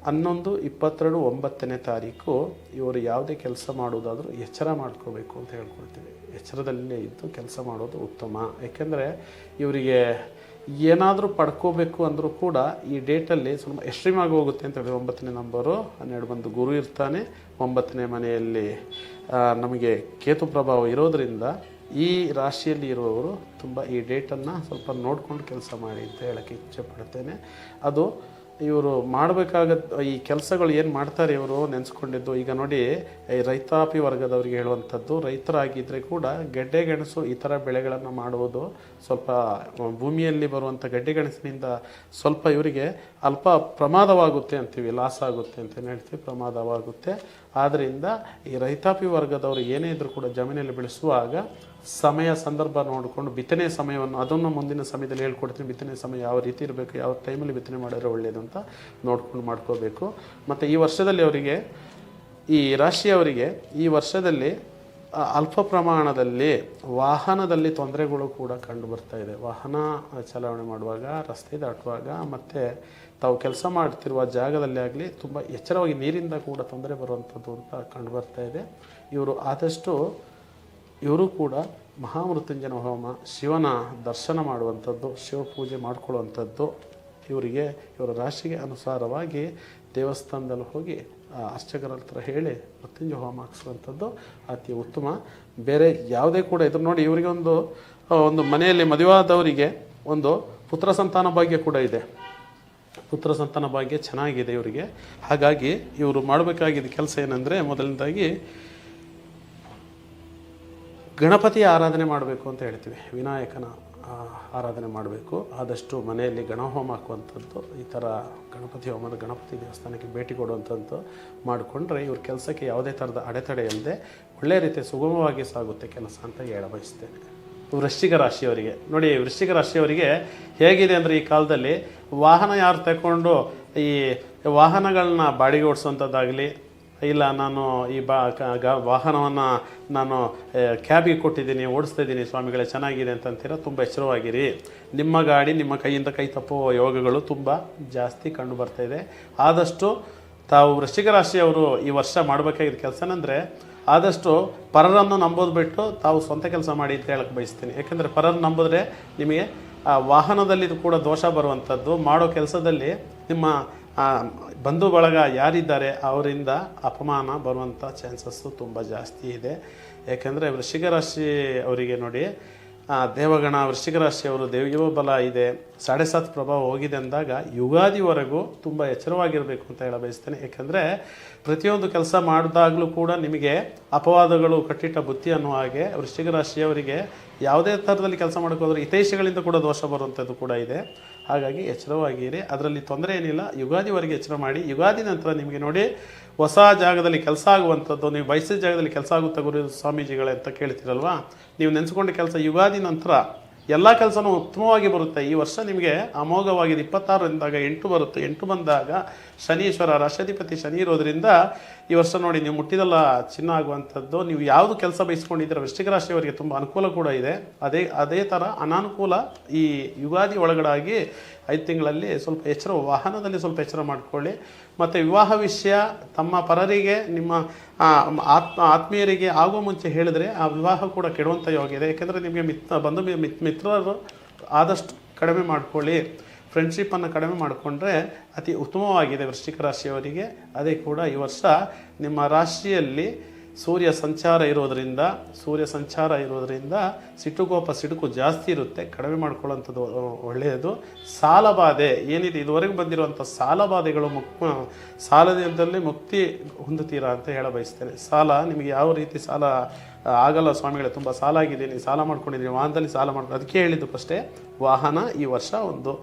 11, 22 9ನೇ ತಾರೀಕು ಇವರು ಯಾವುದೇ ಕೆಲಸ ಮಾಡೋದಾದರೂ ಎಚ್ಚರ ಮಾಡ್ಕೋಬೇಕು ಅಂತ ಹೇಳ್ಕೊಳ್ತೀವಿ. ಎಚ್ಚರದಲ್ಲೇ ಇದ್ದು ಕೆಲಸ ಮಾಡೋದು ಉತ್ತಮ. ಏಕೆಂದರೆ ಇವರಿಗೆ ಏನಾದರೂ ಪಡ್ಕೋಬೇಕು ಅಂದರೂ ಕೂಡ ಈ ಡೇಟಲ್ಲಿ ಸ್ವಲ್ಪ ಎಕ್ಸ್ಟ್ರೀಮ್ ಆಗಿ ಹೋಗುತ್ತೆ ಅಂತ ಹೇಳಿ. 9ನೇ ನಂಬರು 12 ಬಂದು ಗುರು ಇರ್ತಾನೆ. 9ನೇ ಮನೆಯಲ್ಲಿ ನಮಗೆ ಕೇತು ಪ್ರಭಾವ ಇರೋದರಿಂದ ಈ ರಾಶಿಯಲ್ಲಿ ಇರುವವರು ತುಂಬ ಈ ಡೇಟನ್ನು ಸ್ವಲ್ಪ ನೋಡ್ಕೊಂಡು ಕೆಲಸ ಮಾಡಿ ಅಂತ ಹೇಳೋಕ್ಕೆ ಇಚ್ಛೆ ಪಡ್ತೇನೆ. ಅದು ಇವರು ಮಾಡಬೇಕಾದ ಈ ಕೆಲಸಗಳು ಏನು ಮಾಡ್ತಾರೆ ಇವರು ನೆನೆಸ್ಕೊಂಡಿದ್ದು. ಈಗ ನೋಡಿ, ಈ ರೈತಾಪಿ ವರ್ಗದವರಿಗೆ ಹೇಳುವಂಥದ್ದು, ರೈತರಾಗಿದ್ದರೆ ಕೂಡ ಗೆಡ್ಡೆ ಗೆಣಸು ಈ ಥರ ಬೆಳೆಗಳನ್ನು ಮಾಡುವುದು ಸ್ವಲ್ಪ ಭೂಮಿಯಲ್ಲಿ ಬರುವಂಥ ಗೆಡ್ಡೆ ಗೆಣಸಿನಿಂದ ಸ್ವಲ್ಪ ಇವರಿಗೆ ಅಲ್ಪ ಪ್ರಮಾದವಾಗುತ್ತೆ ಅಂತೀವಿ, ಲಾಸ್ ಆಗುತ್ತೆ ಅಂತ ಹೇಳ್ತೀವಿ, ಪ್ರಮಾದವಾಗುತ್ತೆ. ಆದ್ದರಿಂದ ಈ ರೈತಾಪಿ ವರ್ಗದವರು ಏನೇ ಇದ್ದರೂ ಕೂಡ ಜಮೀನಲ್ಲಿ ಬೆಳೆಸುವಾಗ ಸಮಯ ಸಂದರ್ಭ ನೋಡಿಕೊಂಡು ಬಿತ್ತನೆ ಸಮಯವನ್ನು ಅದನ್ನು ಮುಂದಿನ ಸಮಯದಲ್ಲಿ ಹೇಳ್ಕೊಡ್ತೀನಿ. ಬಿತ್ತನೆ ಸಮಯ ಯಾವ ರೀತಿ ಇರಬೇಕು, ಯಾವ ಟೈಮಲ್ಲಿ ಬಿತ್ತನೆ ಮಾಡಿದ್ರೆ ಒಳ್ಳೆಯದು ಅಂತ ನೋಡ್ಕೊಂಡು ಮಾಡ್ಕೋಬೇಕು. ಮತ್ತು ಈ ವರ್ಷದಲ್ಲಿ ಅವರಿಗೆ, ಈ ರಾಶಿಯವರಿಗೆ ಈ ವರ್ಷದಲ್ಲಿ ಅಲ್ಪ ಪ್ರಮಾಣದಲ್ಲಿ ವಾಹನದಲ್ಲಿ ತೊಂದರೆಗಳು ಕೂಡ ಕಂಡು ಬರ್ತಾ ಇದೆ. ವಾಹನ ಚಲಾವಣೆ ಮಾಡುವಾಗ, ರಸ್ತೆ ದಾಟುವಾಗ, ಮತ್ತು ತಾವು ಕೆಲಸ ಮಾಡ್ತಿರುವ ಜಾಗದಲ್ಲಿ ಆಗಲಿ ತುಂಬ ಎಚ್ಚರವಾಗಿ ನೀರಿಂದ ಕೂಡ ತೊಂದರೆ ಬರುವಂಥದ್ದು ಅಂತ ಕಂಡು ಬರ್ತಾ ಇದೆ. ಇವರು ಆದಷ್ಟು ಇವರು ಕೂಡ ಮಹಾಮೃತ್ಯುಂಜಯ ಹೋಮ, ಶಿವನ ದರ್ಶನ ಮಾಡುವಂಥದ್ದು, ಶಿವಪೂಜೆ ಮಾಡಿಕೊಳ್ಳುವಂಥದ್ದು, ಇವರ ರಾಶಿಗೆ ಅನುಸಾರವಾಗಿ ದೇವಸ್ಥಾನದಲ್ಲಿ ಹೋಗಿ ಅರ್ಚಕರ ಹತ್ರ ಹೇಳಿ ಮೃತ್ಯುಂಜಯ ಹೋಮ ಹಾಕಿಸುವಂಥದ್ದು ಅತಿ ಉತ್ತಮ. ಬೇರೆ ಯಾವುದೇ ಕೂಡ ಇದ್ರ ನೋಡಿ, ಇವರಿಗೆ ಒಂದು ಮನೆಯಲ್ಲಿ ಮದುವಾದವರಿಗೆ ಒಂದು ಪುತ್ರ ಸಂತಾನ ಭಾಗ್ಯ ಕೂಡ ಇದೆ. ಪುತ್ರ ಸಂತಾನ ಭಾಗ್ಯ ಚೆನ್ನಾಗಿದೆ ಇವರಿಗೆ. ಹಾಗಾಗಿ ಇವರು ಮಾಡಬೇಕಾಗಿದ್ದ ಕೆಲಸ ಏನಂದರೆ, ಮೊದಲನೇದಾಗಿ ಗಣಪತಿಯ ಆರಾಧನೆ ಮಾಡಬೇಕು ಅಂತ ಹೇಳ್ತೀವಿ. ವಿನಾಯಕನ ಆರಾಧನೆ ಮಾಡಬೇಕು. ಆದಷ್ಟು ಮನೆಯಲ್ಲಿ ಗಣಹೋಮ ಹಾಕುವಂಥದ್ದು, ಈ ಥರ ಗಣಪತಿ ಹೋಮದ ಗಣಪತಿ ದೇವಸ್ಥಾನಕ್ಕೆ ಭೇಟಿ ಕೊಡುವಂಥದ್ದು ಮಾಡಿಕೊಂಡ್ರೆ ಇವ್ರ ಕೆಲಸಕ್ಕೆ ಯಾವುದೇ ಥರದ ಅಡೆತಡೆ ಇಲ್ಲದೆ ಒಳ್ಳೆಯ ರೀತಿ ಸುಗಮವಾಗಿ ಸಾಗುತ್ತೆ ಕೆಲಸ ಅಂತ ಹೇಳ ಬಯಸ್ತೇನೆ. ವೃಶ್ಚಿಕ ರಾಶಿಯವರಿಗೆ ನೋಡಿ, ವೃಶ್ಚಿಕ ರಾಶಿಯವರಿಗೆ ಹೇಗಿದೆ ಅಂದರೆ, ಈ ಕಾಲದಲ್ಲಿ ವಾಹನ ಯಾರು ತಗೊಂಡು ಈ ವಾಹನಗಳನ್ನ ಬಾಡಿಗೆ ಓಡಿಸುವಂಥದ್ದಾಗಲಿ, ಇಲ್ಲ ನಾನು ಈ ವಾಹನವನ್ನು ನಾನು ಕ್ಯಾಬಿಗೆ ಕೊಟ್ಟಿದ್ದೀನಿ, ಓಡಿಸ್ತಾ ಇದ್ದೀನಿ ಸ್ವಾಮಿಗಳೇ, ಚೆನ್ನಾಗಿದೆ ಅಂತಂತೀರ, ತುಂಬ ಎಚ್ಚರವಾಗಿರಿ. ನಿಮ್ಮ ಗಾಡಿ ನಿಮ್ಮ ಕೈಯಿಂದ ಕೈ ತಪ್ಪುವ ಯೋಗಗಳು ತುಂಬ ಜಾಸ್ತಿ ಕಂಡು ಬರ್ತಾ ಇದೆ. ಆದಷ್ಟು ತಾವು ವೃಶ್ಚಿಕ ರಾಶಿಯವರು ಈ ವರ್ಷ ಮಾಡಬೇಕಾಗಿದ್ದ ಕೆಲಸನಂದರೆ ಆದಷ್ಟು ಪರರನ್ನು ನಂಬೋದು ಬಿಟ್ಟು ತಾವು ಸ್ವಂತ ಕೆಲಸ ಮಾಡಿ ಅಂತ ಹೇಳಕ್ಕೆ ಬಯಸ್ತೀನಿ. ಯಾಕೆಂದರೆ ಪರರನ್ನು ನಂಬಿದ್ರೆ ನಿಮಗೆ ಆ ವಾಹನದಲ್ಲಿ ಕೂಡ ದೋಷ ಬರುವಂಥದ್ದು, ಮಾಡೋ ಕೆಲಸದಲ್ಲಿ ನಿಮ್ಮ ಬಂಧು ಬಳಗ ಯಾರಿದ್ದಾರೆ ಅವರಿಂದ ಅಪಮಾನ ಬರುವಂಥ ಚಾನ್ಸಸ್ಸು ತುಂಬ ಜಾಸ್ತಿ ಇದೆ. ಯಾಕೆಂದರೆ ವೃಶ್ಚಿಕ ರಾಶಿ ಅವರಿಗೆ ನೋಡಿ, ದೇವಗಣ ವೃಶ್ಚಿಕ ರಾಶಿಯವರು ದೇವಿಯೋ ಬಲ ಇದೆ, 7.5 ಪ್ರಭಾವ ಹೋಗಿದೆ ಅಂದಾಗ ಯುಗಾದಿವರೆಗೂ ತುಂಬ ಎಚ್ಚರವಾಗಿರಬೇಕು ಅಂತ ಹೇಳ ಬಯಸ್ತೇನೆ. ಯಾಕೆಂದರೆ ಪ್ರತಿಯೊಂದು ಕೆಲಸ ಮಾಡಿದಾಗಲೂ ಕೂಡ ನಿಮಗೆ ಅಪವಾದಗಳು ಕಟ್ಟಿಟ್ಟ ಬುತ್ತಿ ಅನ್ನೋ ಹಾಗೆ ವೃಶ್ಚಿಕ ರಾಶಿಯವರಿಗೆ ಯಾವುದೇ ಥರದಲ್ಲಿ ಕೆಲಸ ಮಾಡೋಕ್ಕೋದ್ರೆ ಹಿತೈಷಿಗಳಿಂದ ಕೂಡ ದೋಷ ಬರುವಂಥದ್ದು ಕೂಡ ಇದೆ. ಹಾಗಾಗಿ ಎಚ್ಚರವಾಗಿರಿ, ಅದರಲ್ಲಿ ತೊಂದರೆ ಏನಿಲ್ಲ. ಯುಗಾದಿವರೆಗೆ ಎಚ್ಚರ ಮಾಡಿ. ಯುಗಾದಿ ನಂತರ ನಿಮಗೆ ನೋಡಿ ಹೊಸ ಜಾಗದಲ್ಲಿ ಕೆಲಸ ಆಗುವಂಥದ್ದು, ನೀವು ಬಯಸಿದ ಜಾಗದಲ್ಲಿ ಕೆಲಸ ಆಗುತ್ತೆ ಗುರು ಸ್ವಾಮೀಜಿಗಳೇ ಅಂತ ಕೇಳ್ತೀರಲ್ವಾ, ನೀವು ನೆನೆಸ್ಕೊಂಡ ಕೆಲಸ ಯುಗಾದಿ ನಂತರ ಎಲ್ಲ ಕೆಲಸನೂ ಉತ್ತಮವಾಗಿ ಬರುತ್ತೆ. ಈ ವರ್ಷ ನಿಮಗೆ ಅಮೋಘವಾಗಿದೆ. 26 ಎಂದಾಗ 8 ಬರುತ್ತೆ. 8 ಬಂದಾಗ ಶನೀಶ್ವರ ರಾಶಾಧಿಪತಿ ಶನಿ ಇರೋದ್ರಿಂದ ಈ ವರ್ಷ ನೋಡಿ ನೀವು ಮುಟ್ಟಿದಲ್ಲ ಚಿನ್ನ ಆಗುವಂಥದ್ದು. ನೀವು ಯಾವುದು ಕೆಲಸ ಬಯಸ್ಕೊಂಡಿದ್ದೀರ ವೃಶ್ಚಿಕ ರಾಶಿಯವರಿಗೆ ತುಂಬ ಅನುಕೂಲ ಕೂಡ ಇದೆ. ಅದೇ ಥರ ಅನಾನುಕೂಲ ಈ ಯುಗಾದಿ ಒಳಗಡಾಗಿ 5 ತಿಂಗಳಲ್ಲಿ ಸ್ವಲ್ಪ ಎಚ್ಚರ, ವಾಹನದಲ್ಲಿ ಸ್ವಲ್ಪ ಎಚ್ಚರ ಮಾಡಿಕೊಳ್ಳಿ. ಮತ್ತು ವಿವಾಹ ವಿಷಯ ತಮ್ಮ ಪರರಿಗೆ ನಿಮ್ಮ ಆತ್ಮೀಯರಿಗೆ ಆಗುವ ಮುಂಚೆ ಹೇಳಿದ್ರೆ ಆ ವಿವಾಹ ಕೂಡ ಕೆಡುವಂಥ ಯೋಗ ಇದೆ. ಯಾಕೆಂದರೆ ನಿಮಗೆ ಮಿತ್ರರು ಆದಷ್ಟು ಕಡಿಮೆ ಮಾಡಿಕೊಳ್ಳಿ. ಫ್ರೆಂಡ್ಶಿಪ್ಪನ್ನು ಕಡಿಮೆ ಮಾಡಿಕೊಂಡ್ರೆ ಅತಿ ಉತ್ತಮವಾಗಿದೆ ವೃಶ್ಚಿಕ ರಾಶಿಯವರಿಗೆ. ಅದೇ ಕೂಡ ಈ ವರ್ಷ ನಿಮ್ಮ ರಾಶಿಯಲ್ಲಿ ಸೂರ್ಯ ಸಂಚಾರ ಇರೋದರಿಂದ ಸಿಟ್ಟುಕೋಪ ಸಿಡುಕು ಜಾಸ್ತಿ ಇರುತ್ತೆ, ಕಡಿಮೆ ಮಾಡ್ಕೊಳ್ಳೋಂಥದ್ದು ಒಳ್ಳೆಯದು. ಸಾಲಬಾಧೆ ಏನಿದೆ ಇದುವರೆಗೂ ಬಂದಿರುವಂಥ ಸಾಲಬಾಧೆಗಳು ಸಾಲದಲ್ಲಿ ಮುಕ್ತಿ ಹೊಂದುತ್ತೀರಾ ಅಂತ ಹೇಳ ಬಯಸ್ತೇನೆ. ಸಾಲ ನಿಮಗೆ ಯಾವ ರೀತಿ ಸಾಲ ಆಗಲ್ಲ ಸ್ವಾಮಿಗಳೇ, ತುಂಬ ಸಾಲ ಆಗಿದ್ದೀನಿ, ಸಾಲ ಮಾಡ್ಕೊಂಡಿದ್ದೀನಿ, ವಾಹನದಲ್ಲಿ ಸಾಲ ಮಾಡ್ಕೊಂಡು, ಅದಕ್ಕೆ ಹೇಳಿದ್ದು ಫಸ್ಟೇ ವಾಹನ ಈ ವರ್ಷ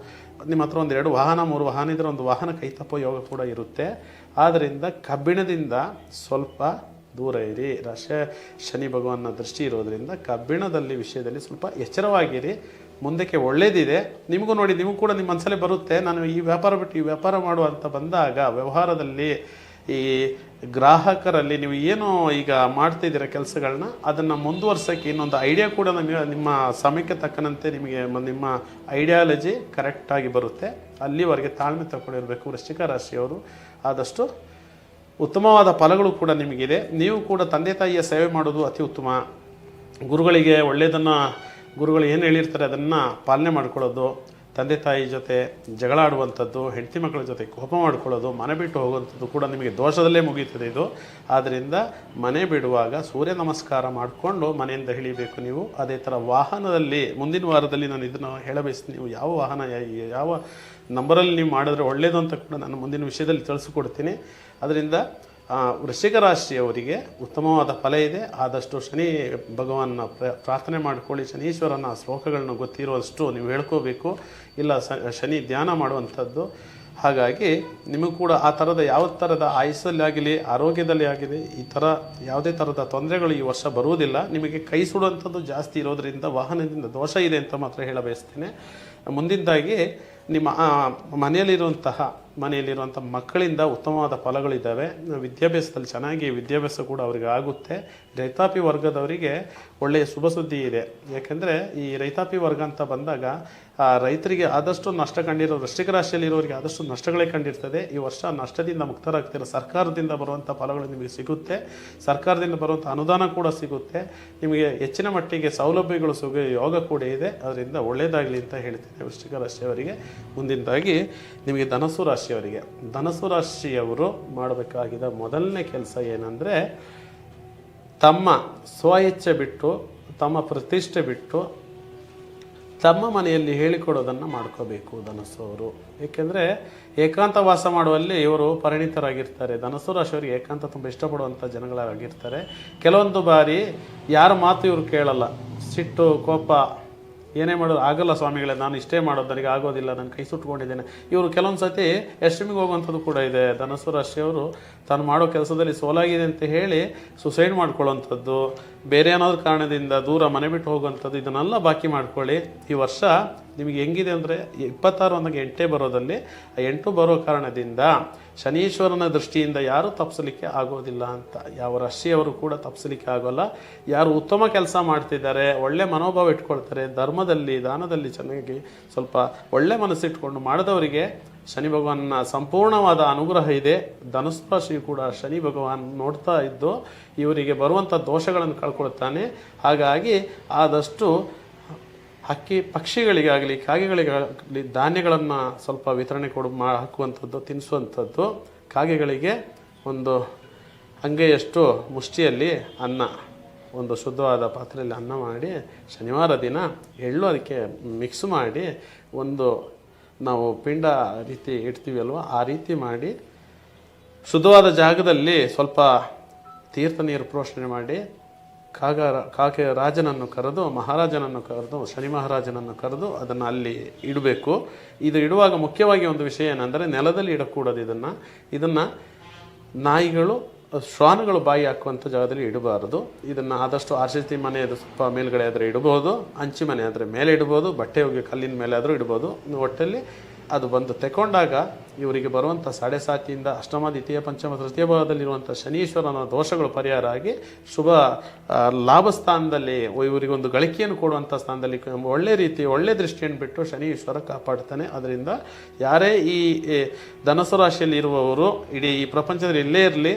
ನಿಮ್ಮ ಹತ್ರ 1-2 ವಾಹನ 3 ವಾಹನ ಇದ್ದರೆ ಒಂದು ವಾಹನ ಕೈ ತಪ್ಪೋ ಯೋಗ ಕೂಡ ಇರುತ್ತೆ. ಆದ್ದರಿಂದ ಕಬ್ಬಿಣದಿಂದ ಸ್ವಲ್ಪ ದೂರ ಇರಿ. ಶನಿ ಭಗವಾನ್ನ ದೃಷ್ಟಿ ಇರೋದರಿಂದ ಕಬ್ಬಿಣದಲ್ಲಿ ವಿಷಯದಲ್ಲಿ ಸ್ವಲ್ಪ ಎಚ್ಚರವಾಗಿರಿ. ಮುಂದಕ್ಕೆ ಒಳ್ಳೇದಿದೆ. ನಿಮಗೂ ನೋಡಿ, ನಿಮಗೂ ಕೂಡ ನಿಮ್ಮ ಮನಸ್ಸಲ್ಲೇ ಬರುತ್ತೆ, ನಾನು ಈ ವ್ಯಾಪಾರ ಬಿಟ್ಟು ಈ ವ್ಯಾಪಾರ ಮಾಡುವಂತ ಬಂದಾಗ ವ್ಯವಹಾರದಲ್ಲಿ ಈ ಗ್ರಾಹಕರಲ್ಲಿ ನೀವು ಏನು ಈಗ ಮಾಡ್ತಿದ್ದೀರ ಕೆಲಸಗಳನ್ನ ಅದನ್ನು ಮುಂದುವರ್ಸೋಕ್ಕೆ ಇನ್ನೊಂದು ಐಡಿಯಾ ಕೂಡ ನಿಮ್ಮ ಸಮಯಕ್ಕೆ ತಕ್ಕಂತೆ ನಿಮಗೆ ನಿಮ್ಮ ಐಡಿಯಾಲಜಿ ಕರೆಕ್ಟಾಗಿ ಬರುತ್ತೆ. ಅಲ್ಲಿವರೆಗೆ ತಾಳ್ಮೆ ತಗೊಂಡಿರಬೇಕು ವೃಶ್ಚಿಕ ರಾಶಿಯವರು. ಆದಷ್ಟು ಉತ್ತಮವಾದ ಫಲಗಳು ಕೂಡ ನಿಮಗಿದೆ. ನೀವು ಕೂಡ ತಂದೆ ತಾಯಿಯ ಸೇವೆ ಮಾಡೋದು ಅತಿ ಉತ್ತಮ. ಗುರುಗಳಿಗೆ ಒಳ್ಳೆಯದನ್ನು, ಗುರುಗಳು ಏನು ಹೇಳಿರ್ತಾರೆ ಅದನ್ನು ಪಾಲನೆ ಮಾಡ್ಕೊಳ್ಳೋದು, ತಂದೆ ತಾಯಿ ಜೊತೆ ಜಗಳ ಆಡುವಂಥದ್ದು, ಹೆಂಡತಿ ಮಕ್ಕಳ ಜೊತೆ ಕೋಪ ಮಾಡ್ಕೊಳ್ಳೋದು, ಮನೆ ಬಿಟ್ಟು ಹೋಗುವಂಥದ್ದು ಕೂಡ ನಿಮಗೆ ದೋಷದಲ್ಲೇ ಮುಗೀತದೆ ಇದು. ಆದ್ದರಿಂದ ಮನೆ ಬಿಡುವಾಗ ಸೂರ್ಯ ನಮಸ್ಕಾರ ಮಾಡಿಕೊಂಡು ಮನೆಯಿಂದ ಇಳಿಬೇಕು ನೀವು. ಅದೇ ಥರ ವಾಹನದಲ್ಲಿ ಮುಂದಿನ ವಾರದಲ್ಲಿ ನಾನು ಇದನ್ನು ಹೇಳಬಯಸ್ತೀನಿ. ನೀವು ಯಾವ ವಾಹನ ಯಾವ ನಂಬರಲ್ಲಿ ನೀವು ಮಾಡಿದ್ರೆ ಒಳ್ಳೆಯದು ಅಂತ ಕೂಡ ನಾನು ಮುಂದಿನ ವಿಷಯದಲ್ಲಿ ತಿಳಿಸ್ಕೊಡ್ತೀನಿ. ಅದರಿಂದ ವೃಶ್ಚಿಕ ರಾಶಿಯವರಿಗೆ ಉತ್ತಮವಾದ ಫಲ ಇದೆ. ಆದಷ್ಟು ಶನಿ ಭಗವಾನ್ನ ಪ್ರಾರ್ಥನೆ ಮಾಡಿಕೊಳ್ಳಿ. ಶನೀಶ್ವರನ ಶ್ಲೋಕಗಳನ್ನ ಗೊತ್ತಿರುವಷ್ಟು ನೀವು ಹೇಳ್ಕೋಬೇಕು, ಇಲ್ಲ ಶನಿ ಧ್ಯಾನ ಮಾಡುವಂಥದ್ದು. ಹಾಗಾಗಿ ನಿಮಗೂ ಕೂಡ ಆ ಥರದ ಯಾವ ಥರದ ಆಯುಸ್ಸಲ್ಲಿ ಆಗಲಿ ಆರೋಗ್ಯದಲ್ಲಿ ಆಗಲಿ ಈ ಥರ ಯಾವುದೇ ಥರದ ತೊಂದರೆಗಳು ಈ ವರ್ಷ ಬರುವುದಿಲ್ಲ. ನಿಮಗೆ ಕೈ ಸುಡುವಂಥದ್ದು ಜಾಸ್ತಿ ಇರೋದರಿಂದ ವಾಹನದಿಂದ ದೋಷ ಇದೆ ಅಂತ ಮಾತ್ರ ಹೇಳ ಬಯಸ್ತೇನೆ. ಮುಂದಿನದಾಗಿ ನಿಮ್ಮ ಮನೆಯಲ್ಲಿರುವಂಥ ಮಕ್ಕಳಿಂದ ಉತ್ತಮವಾದ ಫಲಗಳಿದ್ದಾವೆ. ವಿದ್ಯಾಭ್ಯಾಸದಲ್ಲಿ ಚೆನ್ನಾಗಿ ವಿದ್ಯಾಭ್ಯಾಸ ಕೂಡ ಅವರಿಗೆ ಆಗುತ್ತೆ. ರೈತಾಪಿ ವರ್ಗದವರಿಗೆ ಒಳ್ಳೆಯ ಶುಭ ಸುದ್ದಿ ಇದೆ. ಯಾಕೆಂದರೆ ಈ ರೈತಾಪಿ ವರ್ಗ ಅಂತ ಬಂದಾಗ ರೈತರಿಗೆ ಆದಷ್ಟು ನಷ್ಟ ಕಂಡಿರೋ, ವೃಶ್ಚಿಕ ರಾಶಿಯಲ್ಲಿರೋರಿಗೆ ಆದಷ್ಟು ನಷ್ಟಗಳೇ ಕಂಡಿರ್ತದೆ. ಈ ವರ್ಷ ನಷ್ಟದಿಂದ ಮುಕ್ತರಾಗ್ತೀರ. ಸರ್ಕಾರದಿಂದ ಬರುವಂಥ ಫಲಗಳು ನಿಮಗೆ ಸಿಗುತ್ತೆ. ಸರ್ಕಾರದಿಂದ ಬರುವಂಥ ಅನುದಾನ ಕೂಡ ಸಿಗುತ್ತೆ. ನಿಮಗೆ ಹೆಚ್ಚಿನ ಮಟ್ಟಿಗೆ ಸೌಲಭ್ಯಗಳು ಸಿಗೋ ಯೋಗ ಕೂಡ ಇದೆ. ಅದರಿಂದ ಒಳ್ಳೆಯದಾಗಲಿ ಅಂತ ಹೇಳ್ತೇನೆ ವೃಶ್ಚಿಕ ರಾಶಿಯವರಿಗೆ. ಮುಂದಿನದಾಗಿ ನಿಮಗೆ ಧನಸ್ಸು ರಾಶಿಯವರು ಮಾಡಬೇಕಾಗಿದ್ದ ಮೊದಲನೇ ಕೆಲಸ ಏನಂದರೆ, ತಮ್ಮ ಸ್ವಇಚ್ಛೆ ಬಿಟ್ಟು, ತಮ್ಮ ಪ್ರತಿಷ್ಠೆ ಬಿಟ್ಟು ತಮ್ಮ ಮನೆಯಲ್ಲಿ ಹೇಳಿಕೊಡೋದನ್ನು ಮಾಡ್ಕೋಬೇಕು ಧನಸ್ಸು ಅವರು. ಏಕೆಂದರೆ ಏಕಾಂತ ವಾಸ ಮಾಡುವಲ್ಲಿ ಇವರು ಪರಿಣಿತರಾಗಿರ್ತಾರೆ. ಧನಸ್ಸು ರಾಶಿಯವರಿಗೆ ಏಕಾಂತ ತುಂಬ ಇಷ್ಟಪಡುವಂಥ ಜನಗಳಾಗಿರ್ತಾರೆ. ಕೆಲವೊಂದು ಬಾರಿ ಯಾರ ಮಾತು ಇವರು ಕೇಳಲ್ಲ. ಸಿಟ್ಟು ಕೋಪ ಏನೇ ಮಾಡೋದು, ಆಗಲ್ಲ ಸ್ವಾಮಿಗಳೇ, ನಾನು ಇಷ್ಟೇ ಮಾಡೋದು, ನನಗೆ ಆಗೋದಿಲ್ಲ, ನಾನು ಕೈ ಸುಟ್ಕೊಂಡಿದ್ದೇನೆ. ಇವರು ಕೆಲವೊಂದು ಸತಿ ಎಸ್ಟ್ರೀಮಿಗೆ ಹೋಗುವಂಥದ್ದು ಕೂಡ ಇದೆ. ಧನಸ್ಸು ರಾಶಿಯವರು ತಾನು ಮಾಡೋ ಕೆಲಸದಲ್ಲಿ ಸೋಲಾಗಿದೆ ಅಂತ ಹೇಳಿ ಸುಸೈಡ್ ಮಾಡ್ಕೊಳ್ಳೋವಂಥದ್ದು, ಬೇರೆ ಏನಾದರೂ ಕಾರಣದಿಂದ ದೂರ ಮನೆ ಬಿಟ್ಟು ಹೋಗುವಂಥದ್ದು, ಇದನ್ನೆಲ್ಲ ಬಾಕಿ ಮಾಡ್ಕೊಳ್ಳಿ. ಈ ವರ್ಷ ನಿಮಗೆ ಹೆಂಗಿದೆ ಅಂದರೆ 26 8 ಬರೋದಲ್ಲಿ 8 ಬರೋ ಕಾರಣದಿಂದ ಶನೀಶ್ವರನ ದೃಷ್ಟಿಯಿಂದ ಯಾರೂ ತಪ್ಪಿಸಲಿಕ್ಕೆ ಆಗೋದಿಲ್ಲ ಅಂತ. ಯಾವ ರಾಶಿಯವರು ಕೂಡ ತಪ್ಪಿಸಲಿಕ್ಕೆ ಆಗೋಲ್ಲ. ಯಾರು ಉತ್ತಮ ಕೆಲಸ ಮಾಡ್ತಿದ್ದಾರೆ, ಒಳ್ಳೆ ಮನೋಭಾವ ಇಟ್ಕೊಳ್ತಾರೆ, ಧರ್ಮದಲ್ಲಿ ದಾನದಲ್ಲಿ ಚೆನ್ನಾಗಿ ಸ್ವಲ್ಪ ಒಳ್ಳೆ ಮನಸ್ಸಿಟ್ಕೊಂಡು ಮಾಡಿದವರಿಗೆ ಶನಿ ಭಗವಾನ್ನ ಸಂಪೂರ್ಣವಾದ ಅನುಗ್ರಹ ಇದೆ. ಧನುಸ್ ರಾಶಿ ಕೂಡ ಶನಿ ಭಗವಾನ್ ನೋಡ್ತಾ ಇದ್ದು ಇವರಿಗೆ ಬರುವಂಥ ದೋಷಗಳನ್ನು ಕಳ್ಕೊಳ್ತಾನೆ. ಹಾಗಾಗಿ ಆದಷ್ಟು ಹಕ್ಕಿ ಪಕ್ಷಿಗಳಿಗಾಗಲಿ ಕಾಗೆಗಳಿಗಾಗಲಿ ಧಾನ್ಯಗಳನ್ನು ಸ್ವಲ್ಪ ವಿತರಣೆ ಹಾಕುವಂಥದ್ದು, ತಿನ್ನಿಸುವಂಥದ್ದು. ಕಾಗೆಗಳಿಗೆ ಒಂದು ಅಂಗೈಯಷ್ಟು ಮುಷ್ಟಿಯಲ್ಲಿ ಅನ್ನ, ಒಂದು ಶುದ್ಧವಾದ ಪಾತ್ರೆಯಲ್ಲಿ ಅನ್ನ ಮಾಡಿ ಶನಿವಾರ ದಿನ ಎಳ್ಳು ಅದಕ್ಕೆ ಮಿಕ್ಸ್ ಮಾಡಿ ಒಂದು ನಾವು ಪಿಂಡ ರೀತಿ ಇಡ್ತೀವಿ ಅಲ್ವ, ಆ ರೀತಿ ಮಾಡಿ ಶುದ್ಧವಾದ ಜಾಗದಲ್ಲಿ ಸ್ವಲ್ಪ ತೀರ್ಥ ನೀರು ಪ್ರೋಷಣೆ ಮಾಡಿ ಕಾಗೆ ರಾಜನನ್ನು ಕರೆದು, ಮಹಾರಾಜನನ್ನು ಕರೆದು, ಶನಿ ಮಹಾರಾಜನನ್ನು ಕರೆದು ಅದನ್ನು ಅಲ್ಲಿ ಇಡಬೇಕು. ಇದು ಇಡುವಾಗ ಮುಖ್ಯವಾಗಿ ಒಂದು ವಿಷಯ ಏನೆಂದರೆ ನೆಲದಲ್ಲಿ ಇಡಕೂಡದು. ಇದನ್ನು ನಾಯಿಗಳು, ಶ್ವಾನಗಳು ಬಾಯಿ ಹಾಕುವಂಥ ಜಾಗದಲ್ಲಿ ಇಡಬಾರದು. ಇದನ್ನು ಆದಷ್ಟು ಆರ್ಸಿಸಿ ಮನೆ ಅದು ಸ್ವಲ್ಪ ಮೇಲ್ಗಡೆ ಆದರೆ ಇಡ್ಬೋದು, ಹಂಚಿ ಮನೆ ಆದರೆ ಮೇಲೆ ಇಡ್ಬೋದು, ಬಟ್ಟೆ ಹೋಗಿ ಕಲ್ಲಿನ ಮೇಲೆ ಆದರೂ ಇಡ್ಬೋದು. ಒಟ್ಟಲ್ಲಿ ಅದು ಬಂದು ತೆಕೊಂಡಾಗ ಇವರಿಗೆ ಬರುವಂಥ 7.5 ಅಷ್ಟಮ ದ್ವಿತೀಯ ಪಂಚಮ ತೃತೀಯ ಭಾವದಲ್ಲಿರುವಂಥ ಶನೀಶ್ವರನ ದೋಷಗಳು ಪರಿಹಾರ ಆಗಿ ಶುಭ ಲಾಭ ಸ್ಥಾನದಲ್ಲಿ ಇವರಿಗೊಂದು ಗಳಿಕೆಯನ್ನು ಕೊಡುವಂಥ ಸ್ಥಾನದಲ್ಲಿ ಒಳ್ಳೆ ದೃಷ್ಟಿಯನ್ನು ಬಿಟ್ಟು ಶನೀಶ್ವರ ಕಾಪಾಡ್ತಾನೆ. ಅದರಿಂದ ಯಾರೇ ಈ ಧನುಸು ರಾಶಿಯಲ್ಲಿ ಇರುವವರು ಇಡೀ ಈ ಪ್ರಪಂಚದಲ್ಲಿ ಎಲ್ಲೇ ಇರಲಿ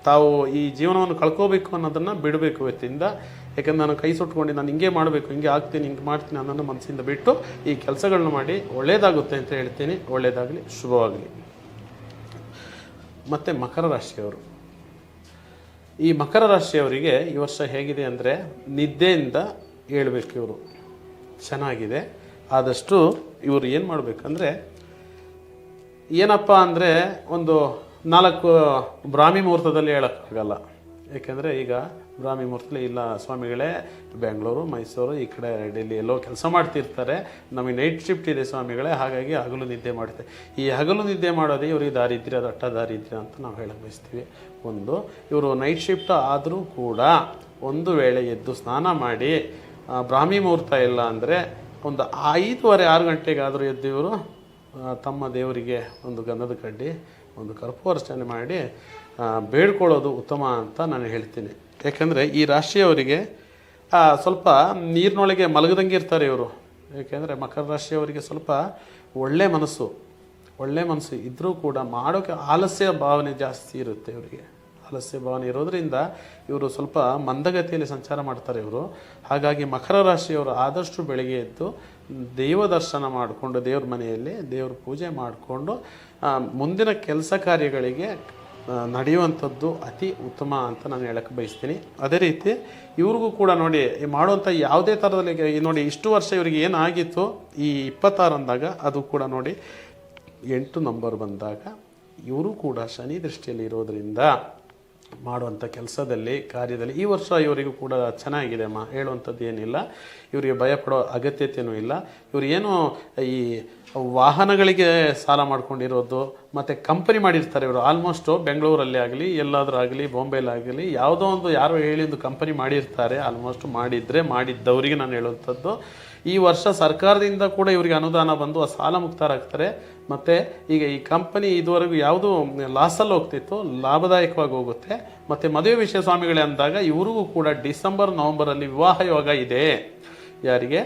ತಾವು ಈ ಜೀವನವನ್ನು ಕಳ್ಕೋಬೇಕು ಅನ್ನೋದನ್ನು ಬಿಡಬೇಕು ಇವತ್ತಿಂದ. ಯಾಕೆಂದ್ರೆ ನಾನು ಕೈ ಸುಟ್ಕೊಂಡು ನಾನು ಹಿಂಗೆ ಮಾಡಬೇಕು, ಹಿಂಗೆ ಆಗ್ತೀನಿ, ಹಿಂಗೆ ಮಾಡ್ತೀನಿ ಅನ್ನೋದನ್ನು ಮನಸ್ಸಿಂದ ಬಿಟ್ಟು ಈ ಕೆಲಸಗಳನ್ನ ಮಾಡಿ ಒಳ್ಳೆಯದಾಗುತ್ತೆ ಅಂತ ಹೇಳ್ತೀನಿ. ಒಳ್ಳೆಯದಾಗಲಿ, ಶುಭವಾಗಲಿ. ಮತ್ತು ಮಕರ ರಾಶಿಯವರು, ಈ ಮಕರ ರಾಶಿಯವರಿಗೆ ಈ ವರ್ಷ ಹೇಗಿದೆ ಅಂದರೆ ನಿದ್ದೆಯಿಂದ ಹೇಳ್ಬೇಕು. ಇವರು ಚೆನ್ನಾಗಿದೆ. ಆದಷ್ಟು ಇವರು ಏನು ಮಾಡಬೇಕಂದ್ರೆ ಏನಪ್ಪ ಅಂದರೆ ಒಂದು 4 ಬ್ರಾಹ್ಮಿ ಮುಹೂರ್ತದಲ್ಲಿ ಹೇಳೋಕ್ಕಾಗಲ್ಲ. ಏಕೆಂದರೆ ಈಗ ಬ್ರಾಹ್ಮಿ ಮುಹೂರ್ತದಲ್ಲಿ ಇಲ್ಲ ಸ್ವಾಮಿಗಳೇ, ಬೆಂಗಳೂರು, ಮೈಸೂರು, ಈ ಕಡೆ ಡೆಲ್ಲಿ ಎಲ್ಲೋ ಕೆಲಸ ಮಾಡ್ತಿರ್ತಾರೆ, ನಮಗೆ ನೈಟ್ ಶಿಫ್ಟ್ ಇದೆ ಸ್ವಾಮಿಗಳೇ, ಹಾಗಾಗಿ ಹಗಲು ನಿದ್ದೆ ಮಾಡುತ್ತೆ. ಈ ಹಗಲು ನಿದ್ದೆ ಮಾಡೋದೇ ಇವರಿಗೆ ದಾರಿದ್ರ್ಯ, ದಟ್ಟ ದಾರಿದ್ರ್ಯ ಅಂತ ನಾವು ಹೇಳಕ್ಕೆ ಬಯಸ್ತೀವಿ. ಇವರು ನೈಟ್ ಶಿಫ್ಟ್ ಆದರೂ ಕೂಡ ಒಂದು ವೇಳೆ ಎದ್ದು ಸ್ನಾನ ಮಾಡಿ ಬ್ರಾಹ್ಮಿ ಮುಹೂರ್ತ ಇಲ್ಲ ಅಂದರೆ ಒಂದು 5:30-6 ಗಂಟೆಗಾದರೂ ಎದ್ದು ಇವರು ತಮ್ಮ ದೇವರಿಗೆ ಒಂದು ಗಂಧದ ಕಡ್ಡಿ, ಒಂದು ಕರ್ಪೂರಾರ್ಚನೆ ಮಾಡಿ ಬೇಡ್ಕೊಳ್ಳೋದು ಉತ್ತಮ ಅಂತ ನಾನು ಹೇಳ್ತೀನಿ. ಯಾಕೆಂದರೆ ಈ ರಾಶಿಯವರಿಗೆ ಸ್ವಲ್ಪ ನೀರಿನೊಳಗೆ ಮಲಗದಂಗೆ ಇರ್ತಾರೆ ಇವರು. ಏಕೆಂದರೆ ಮಕರ ರಾಶಿಯವರಿಗೆ ಸ್ವಲ್ಪ ಒಳ್ಳೆ ಮನಸ್ಸು ಇದ್ದರೂ ಕೂಡ ಮಾಡೋಕ್ಕೆ ಆಲಸ್ಯ ಭಾವನೆ ಜಾಸ್ತಿ ಇರುತ್ತೆ. ಇವರಿಗೆ ಆಲಸ್ಯ ಭಾವನೆ ಇರೋದರಿಂದ ಇವರು ಸ್ವಲ್ಪ ಮಂದಗತಿಯಲ್ಲಿ ಸಂಚಾರ ಮಾಡ್ತಾರೆ ಇವರು. ಹಾಗಾಗಿ ಮಕರ ರಾಶಿಯವರು ಆದಷ್ಟು ಬೆಳಗ್ಗೆ ಎದ್ದು ದೈವ ದರ್ಶನ ಮಾಡಿಕೊಂಡು ದೇವ್ರ ಮನೆಯಲ್ಲಿ ದೇವ್ರ ಪೂಜೆ ಮಾಡಿಕೊಂಡು ಮುಂದಿನ ಕೆಲಸ ಕಾರ್ಯಗಳಿಗೆ ನಡೆಯುವಂಥದ್ದು ಅತಿ ಉತ್ತಮ ಅಂತ ನಾನು ಹೇಳಕ್ಕೆ ಬಯಸ್ತೀನಿ. ಅದೇ ರೀತಿ ಇವ್ರಿಗೂ ಕೂಡ ನೋಡಿ ಮಾಡುವಂಥ ಯಾವುದೇ ಥರದಲ್ಲಿ ನೋಡಿ ಇಷ್ಟು ವರ್ಷ ಇವರಿಗೆ ಏನಾಗಿತ್ತು ಈ 26 ಅಂದಾಗ ಅದು ಕೂಡ ನೋಡಿ 8 ನಂಬರ್ ಬಂದಾಗ ಇವರು ಕೂಡ ಶನಿ ದೃಷ್ಟಿಯಲ್ಲಿ ಇರೋದರಿಂದ ಮಾಡುವಂಥ ಕೆಲಸದಲ್ಲಿ ಕಾರ್ಯದಲ್ಲಿ ಈ ವರ್ಷ ಇವರಿಗೂ ಕೂಡ ಚೆನ್ನಾಗಿದೆ ಅಮ್ಮ, ಹೇಳುವಂಥದ್ದು ಏನಿಲ್ಲ. ಇವರಿಗೆ ಭಯಪಡೋ ಅಗತ್ಯತೆಯೂ ಇಲ್ಲ. ಇವರು ಏನು ಈ ವಾಹನಗಳಿಗೆ ಸಾಲ ಮಾಡ್ಕೊಂಡಿರೋದು ಮತ್ತು ಕಂಪನಿ ಮಾಡಿರ್ತಾರೆ ಇವರು. ಆಲ್ಮೋಸ್ಟು ಬೆಂಗಳೂರಲ್ಲಿ ಆಗಲಿ ಎಲ್ಲಾದರೂ ಆಗಲಿ ಬಾಂಬೆಲಾಗಲಿ ಯಾವುದೋ ಒಂದು ಯಾರೋ ಹೇಳಿ ಒಂದು ಕಂಪನಿ ಮಾಡಿರ್ತಾರೆ. ಆಲ್ಮೋಸ್ಟ್ ಮಾಡಿದ್ದವರಿಗೆ ನಾನು ಹೇಳುವಂಥದ್ದು ಈ ವರ್ಷ ಸರ್ಕಾರದಿಂದ ಕೂಡ ಇವರಿಗೆ ಅನುದಾನ ಬಂದು ಆ ಸಾಲ ಮುಕ್ತರಾಗ್ತಾರೆ. ಮತ್ತು ಈಗ ಈ ಕಂಪನಿ ಇದುವರೆಗೂ ಯಾವುದು ಲಾಸಲ್ಲಿ ಹೋಗ್ತಿತ್ತು ಲಾಭದಾಯಕವಾಗಿ ಹೋಗುತ್ತೆ. ಮತ್ತು ಮದುವೆ ವಿಷಯ ಸ್ವಾಮಿಗಳೇ ಅಂದಾಗ ಇವರಿಗೂ ಕೂಡ ಡಿಸೆಂಬರ್ ನವಂಬರಲ್ಲಿ ವಿವಾಹ ಯೋಗ ಇದೆ. ಯಾರಿಗೆ?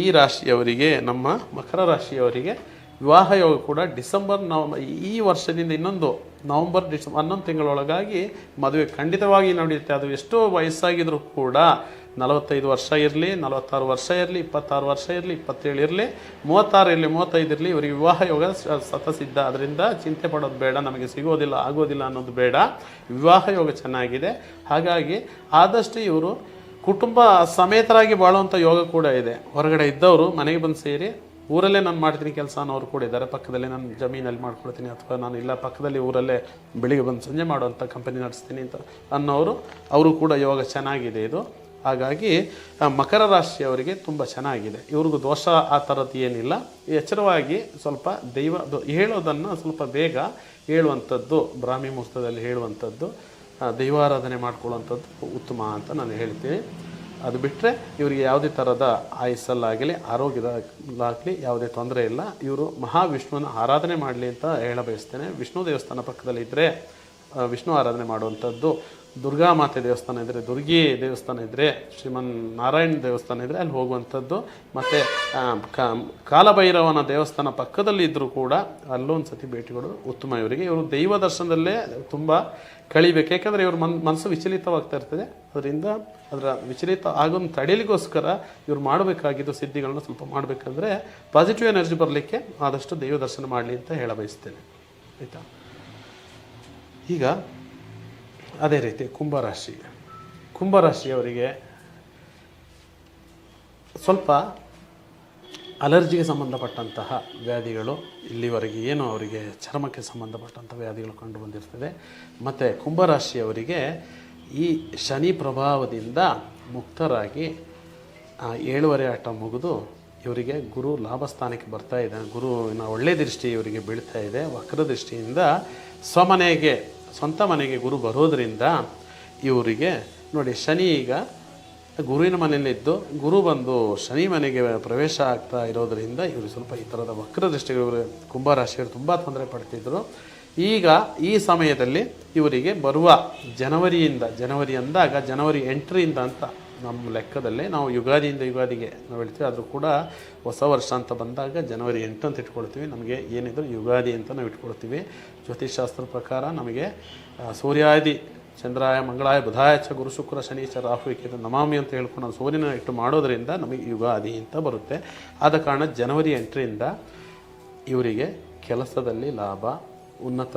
ಈ ರಾಶಿಯವರಿಗೆ, ನಮ್ಮ ಮಕರ ರಾಶಿಯವರಿಗೆ ವಿವಾಹ ಯೋಗ ಕೂಡ ಡಿಸೆಂಬರ್ ಈ ವರ್ಷದಿಂದ ಇನ್ನೊಂದು ನವಂಬರ್ ಡಿಸೆಂಬರ್ 11 ತಿಂಗಳೊಳಗಾಗಿ ಮದುವೆ ಖಂಡಿತವಾಗಿ ನಡೆಯುತ್ತೆ. ಅದು ಎಷ್ಟೋ ವಯಸ್ಸಾಗಿದ್ರೂ ಕೂಡ 45 ವರ್ಷ ಇರಲಿ, 46 ವರ್ಷ ಇರಲಿ, 26 ವರ್ಷ ಇರಲಿ, 27 ಇರಲಿ, 36 ಇರಲಿ, 35 ಇರಲಿ, ಇವರಿಗೆ ವಿವಾಹ ಯೋಗ ಸತಸಿದ್ಧ. ಅದರಿಂದ ಚಿಂತೆ ಪಡೋದು ಬೇಡ, ನಮಗೆ ಸಿಗೋದಿಲ್ಲ ಆಗೋದಿಲ್ಲ ಅನ್ನೋದು ಬೇಡ. ವಿವಾಹ ಯೋಗ ಚೆನ್ನಾಗಿದೆ. ಹಾಗಾಗಿ ಆದಷ್ಟು ಇವರು ಕುಟುಂಬ ಸಮೇತರಾಗಿ ಬಾಳುವಂಥ ಯೋಗ ಕೂಡ ಇದೆ. ಹೊರಗಡೆ ಇದ್ದವರು ಮನೆಗೆ ಬಂದು ಸೇರಿ ಊರಲ್ಲೇ ನಾನು ಮಾಡ್ತೀನಿ ಕೆಲಸ ಅನ್ನೋರು ಕೂಡ ಇದ್ದಾರೆ. ಪಕ್ಕದಲ್ಲೇ ನಾನು ಜಮೀನಲ್ಲಿ ಮಾಡ್ಕೊಳ್ತೀನಿ, ಅಥವಾ ನಾನು ಇಲ್ಲ ಪಕ್ಕದಲ್ಲಿ ಊರಲ್ಲೇ ಬೆಳಿಗ್ಗೆ ಬಂದು ಸಂಜೆ ಮಾಡುವಂಥ ಕಂಪನಿ ನಡೆಸ್ತೀನಿ ಅಂತ ಅನ್ನೋರು, ಅವರು ಕೂಡ ಯೋಗ ಚೆನ್ನಾಗಿದೆ ಇದು. ಹಾಗಾಗಿ ಮಕರ ರಾಶಿಯವರಿಗೆ ತುಂಬ ಚೆನ್ನಾಗಿದೆ. ಇವ್ರಿಗೂ ದೋಷ ಆ ಥರದ್ದು ಏನಿಲ್ಲ. ಎಚ್ಚರವಾಗಿ ಸ್ವಲ್ಪ ದೈವ ಹೇಳೋದನ್ನು ಸ್ವಲ್ಪ ಬೇಗ ಹೇಳುವಂಥದ್ದು, ಬ್ರಾಹ್ಮಿ ಮುಹೂರ್ತದಲ್ಲಿ ಹೇಳುವಂಥದ್ದು, ದೈವಾರಾಧನೆ ಮಾಡ್ಕೊಳ್ಳುವಂಥದ್ದು ಉತ್ತಮ ಅಂತ ನಾನು ಹೇಳ್ತೀನಿ. ಅದು ಬಿಟ್ಟರೆ ಇವರಿಗೆ ಯಾವುದೇ ಥರದ ಆಯಸ್ಸಲ್ಲಾಗಲಿ ಆರೋಗ್ಯದಲ್ಲಾಗಲಿ ಯಾವುದೇ ತೊಂದರೆ ಇಲ್ಲ. ಇವರು ಮಹಾವಿಷ್ಣುವನ್ನು ಆರಾಧನೆ ಮಾಡಲಿ ಅಂತ ಹೇಳ ಬಯಸ್ತೇನೆ. ವಿಷ್ಣು ದೇವಸ್ಥಾನ ಪಕ್ಕದಲ್ಲಿ ಇದ್ದರೆ ವಿಷ್ಣು ಆರಾಧನೆ ಮಾಡುವಂಥದ್ದು, ದುರ್ಗಾ ಮಾತೆ ದೇವಸ್ಥಾನ ಇದ್ದರೆ, ದುರ್ಗಿ ದೇವಸ್ಥಾನ ಇದ್ದರೆ, ಶ್ರೀಮನ್ ನಾರಾಯಣ ದೇವಸ್ಥಾನ ಇದ್ದರೆ ಅಲ್ಲಿ ಹೋಗುವಂಥದ್ದು. ಮತ್ತು ಕಾಲಭೈರವನ ದೇವಸ್ಥಾನ ಪಕ್ಕದಲ್ಲಿ ಇದ್ದರೂ ಕೂಡ ಅಲ್ಲೊಂದು ಸತಿ ಭೇಟಿ ಕೊಡೋದು ಉತ್ತಮ. ಇವರಿಗೆ ಇವರು ದೈವ ದರ್ಶನದಲ್ಲೇ ತುಂಬ ಕಳಿಬೇಕು. ಯಾಕಂದರೆ ಇವ್ರ ಮನಸ್ಸು ವಿಚಲಿತವಾಗ್ತಾ ಇರ್ತದೆ. ಅದರಿಂದ ಅದರ ವಿಚಲಿತ ಆಗೋದು ತಡೆಯಲಿಗೋಸ್ಕರ ಇವ್ರು ಮಾಡಬೇಕಾಗಿದ್ದು ಸಿದ್ಧಿಗಳನ್ನ ಸ್ವಲ್ಪ ಮಾಡಬೇಕಂದ್ರೆ ಪಾಸಿಟಿವ್ ಎನರ್ಜಿ ಬರಲಿಕ್ಕೆ ಆದಷ್ಟು ದೈವ ದರ್ಶನ ಮಾಡಲಿ ಅಂತ ಹೇಳ ಬಯಸ್ತೇನೆ. ಆಯಿತಾ? ಈಗ ಅದೇ ರೀತಿ ಕುಂಭರಾಶಿಯವರಿಗೆ ಸ್ವಲ್ಪ ಅಲರ್ಜಿಗೆ ಸಂಬಂಧಪಟ್ಟಂತಹ ವ್ಯಾಧಿಗಳು ಇಲ್ಲಿವರೆಗೆ ಏನು ಅವರಿಗೆ ಚರ್ಮಕ್ಕೆ ಸಂಬಂಧಪಟ್ಟಂಥ ವ್ಯಾಧಿಗಳು ಕಂಡು ಬಂದಿರ್ತದೆ. ಮತ್ತು ಕುಂಭರಾಶಿಯವರಿಗೆ ಈ ಶನಿ ಪ್ರಭಾವದಿಂದ ಮುಕ್ತರಾಗಿ 7ನೇ ಆಟ ಮುಗಿದು ಇವರಿಗೆ ಗುರು ಲಾಭಸ್ಥಾನಕ್ಕೆ ಬರ್ತಾ ಇದೆ. ಗುರುವಿನ ಒಳ್ಳೆಯ ದೃಷ್ಟಿ ಇವರಿಗೆ ಬೀಳ್ತಾ ಇದೆ. ವಕ್ರ ದೃಷ್ಟಿಯಿಂದ ಸ್ವಂತ ಮನೆಗೆ ಗುರು ಬರೋದರಿಂದ ಇವರಿಗೆ ನೋಡಿ, ಶನಿ ಈಗ ಗುರುವಿನ ಮನೆಯಲ್ಲಿದ್ದು ಗುರು ಬಂದು ಶನಿ ಮನೆಗೆ ಪ್ರವೇಶ ಆಗ್ತಾ ಇರೋದರಿಂದ ಇವರು ಸ್ವಲ್ಪ ಈ ಥರದ ವಕ್ರ ದೃಷ್ಟಿಗಳು ಕುಂಭರಾಶಿಯವರು ತುಂಬ ತೊಂದರೆ ಪಡ್ತಿದ್ರು. ಈಗ ಈ ಸಮಯದಲ್ಲಿ ಇವರಿಗೆ ಬರುವ ಜನವರಿ ಅಂದಾಗ ಜನವರಿ 8ರಿಂದ ಅಂತ ನಮ್ಮ ಲೆಕ್ಕದಲ್ಲಿ ನಾವು ಯುಗಾದಿಗೆ ನಾವು ಹೇಳ್ತೀವಿ. ಆದರೂ ಕೂಡ ಹೊಸ ವರ್ಷ ಅಂತ ಬಂದಾಗ ಜನವರಿ 8 ಅಂತ ಇಟ್ಕೊಳ್ತೀವಿ. ನಮಗೆ ಏನಿದ್ರು ಯುಗಾದಿ ಅಂತ ನಾವು ಇಟ್ಕೊಳ್ತೀವಿ. ಜ್ಯೋತಿಷಾಸ್ತ್ರ ಪ್ರಕಾರ ನಮಗೆ ಸೂರ್ಯಾದಿ ಚಂದ್ರಾಯ ಮಂಗಳಾಯ ಬುಧಾಯ ಚ ಗುರು ಶುಕ್ರ ಶನೀಚ ರಾಹು ಏಕೆ ನಮಾಮಿ ಅಂತ ಹೇಳ್ಕೊಂಡು ನಾವು ಸೂರ್ಯನ ಇಟ್ಟು ಮಾಡೋದರಿಂದ ನಮಗೆ ಯುಗಾದಿ ಅಂತ ಬರುತ್ತೆ. ಆದ ಕಾರಣ ಜನವರಿ 8ರಿಂದ ಇವರಿಗೆ ಕೆಲಸದಲ್ಲಿ ಲಾಭ, ಉನ್ನತ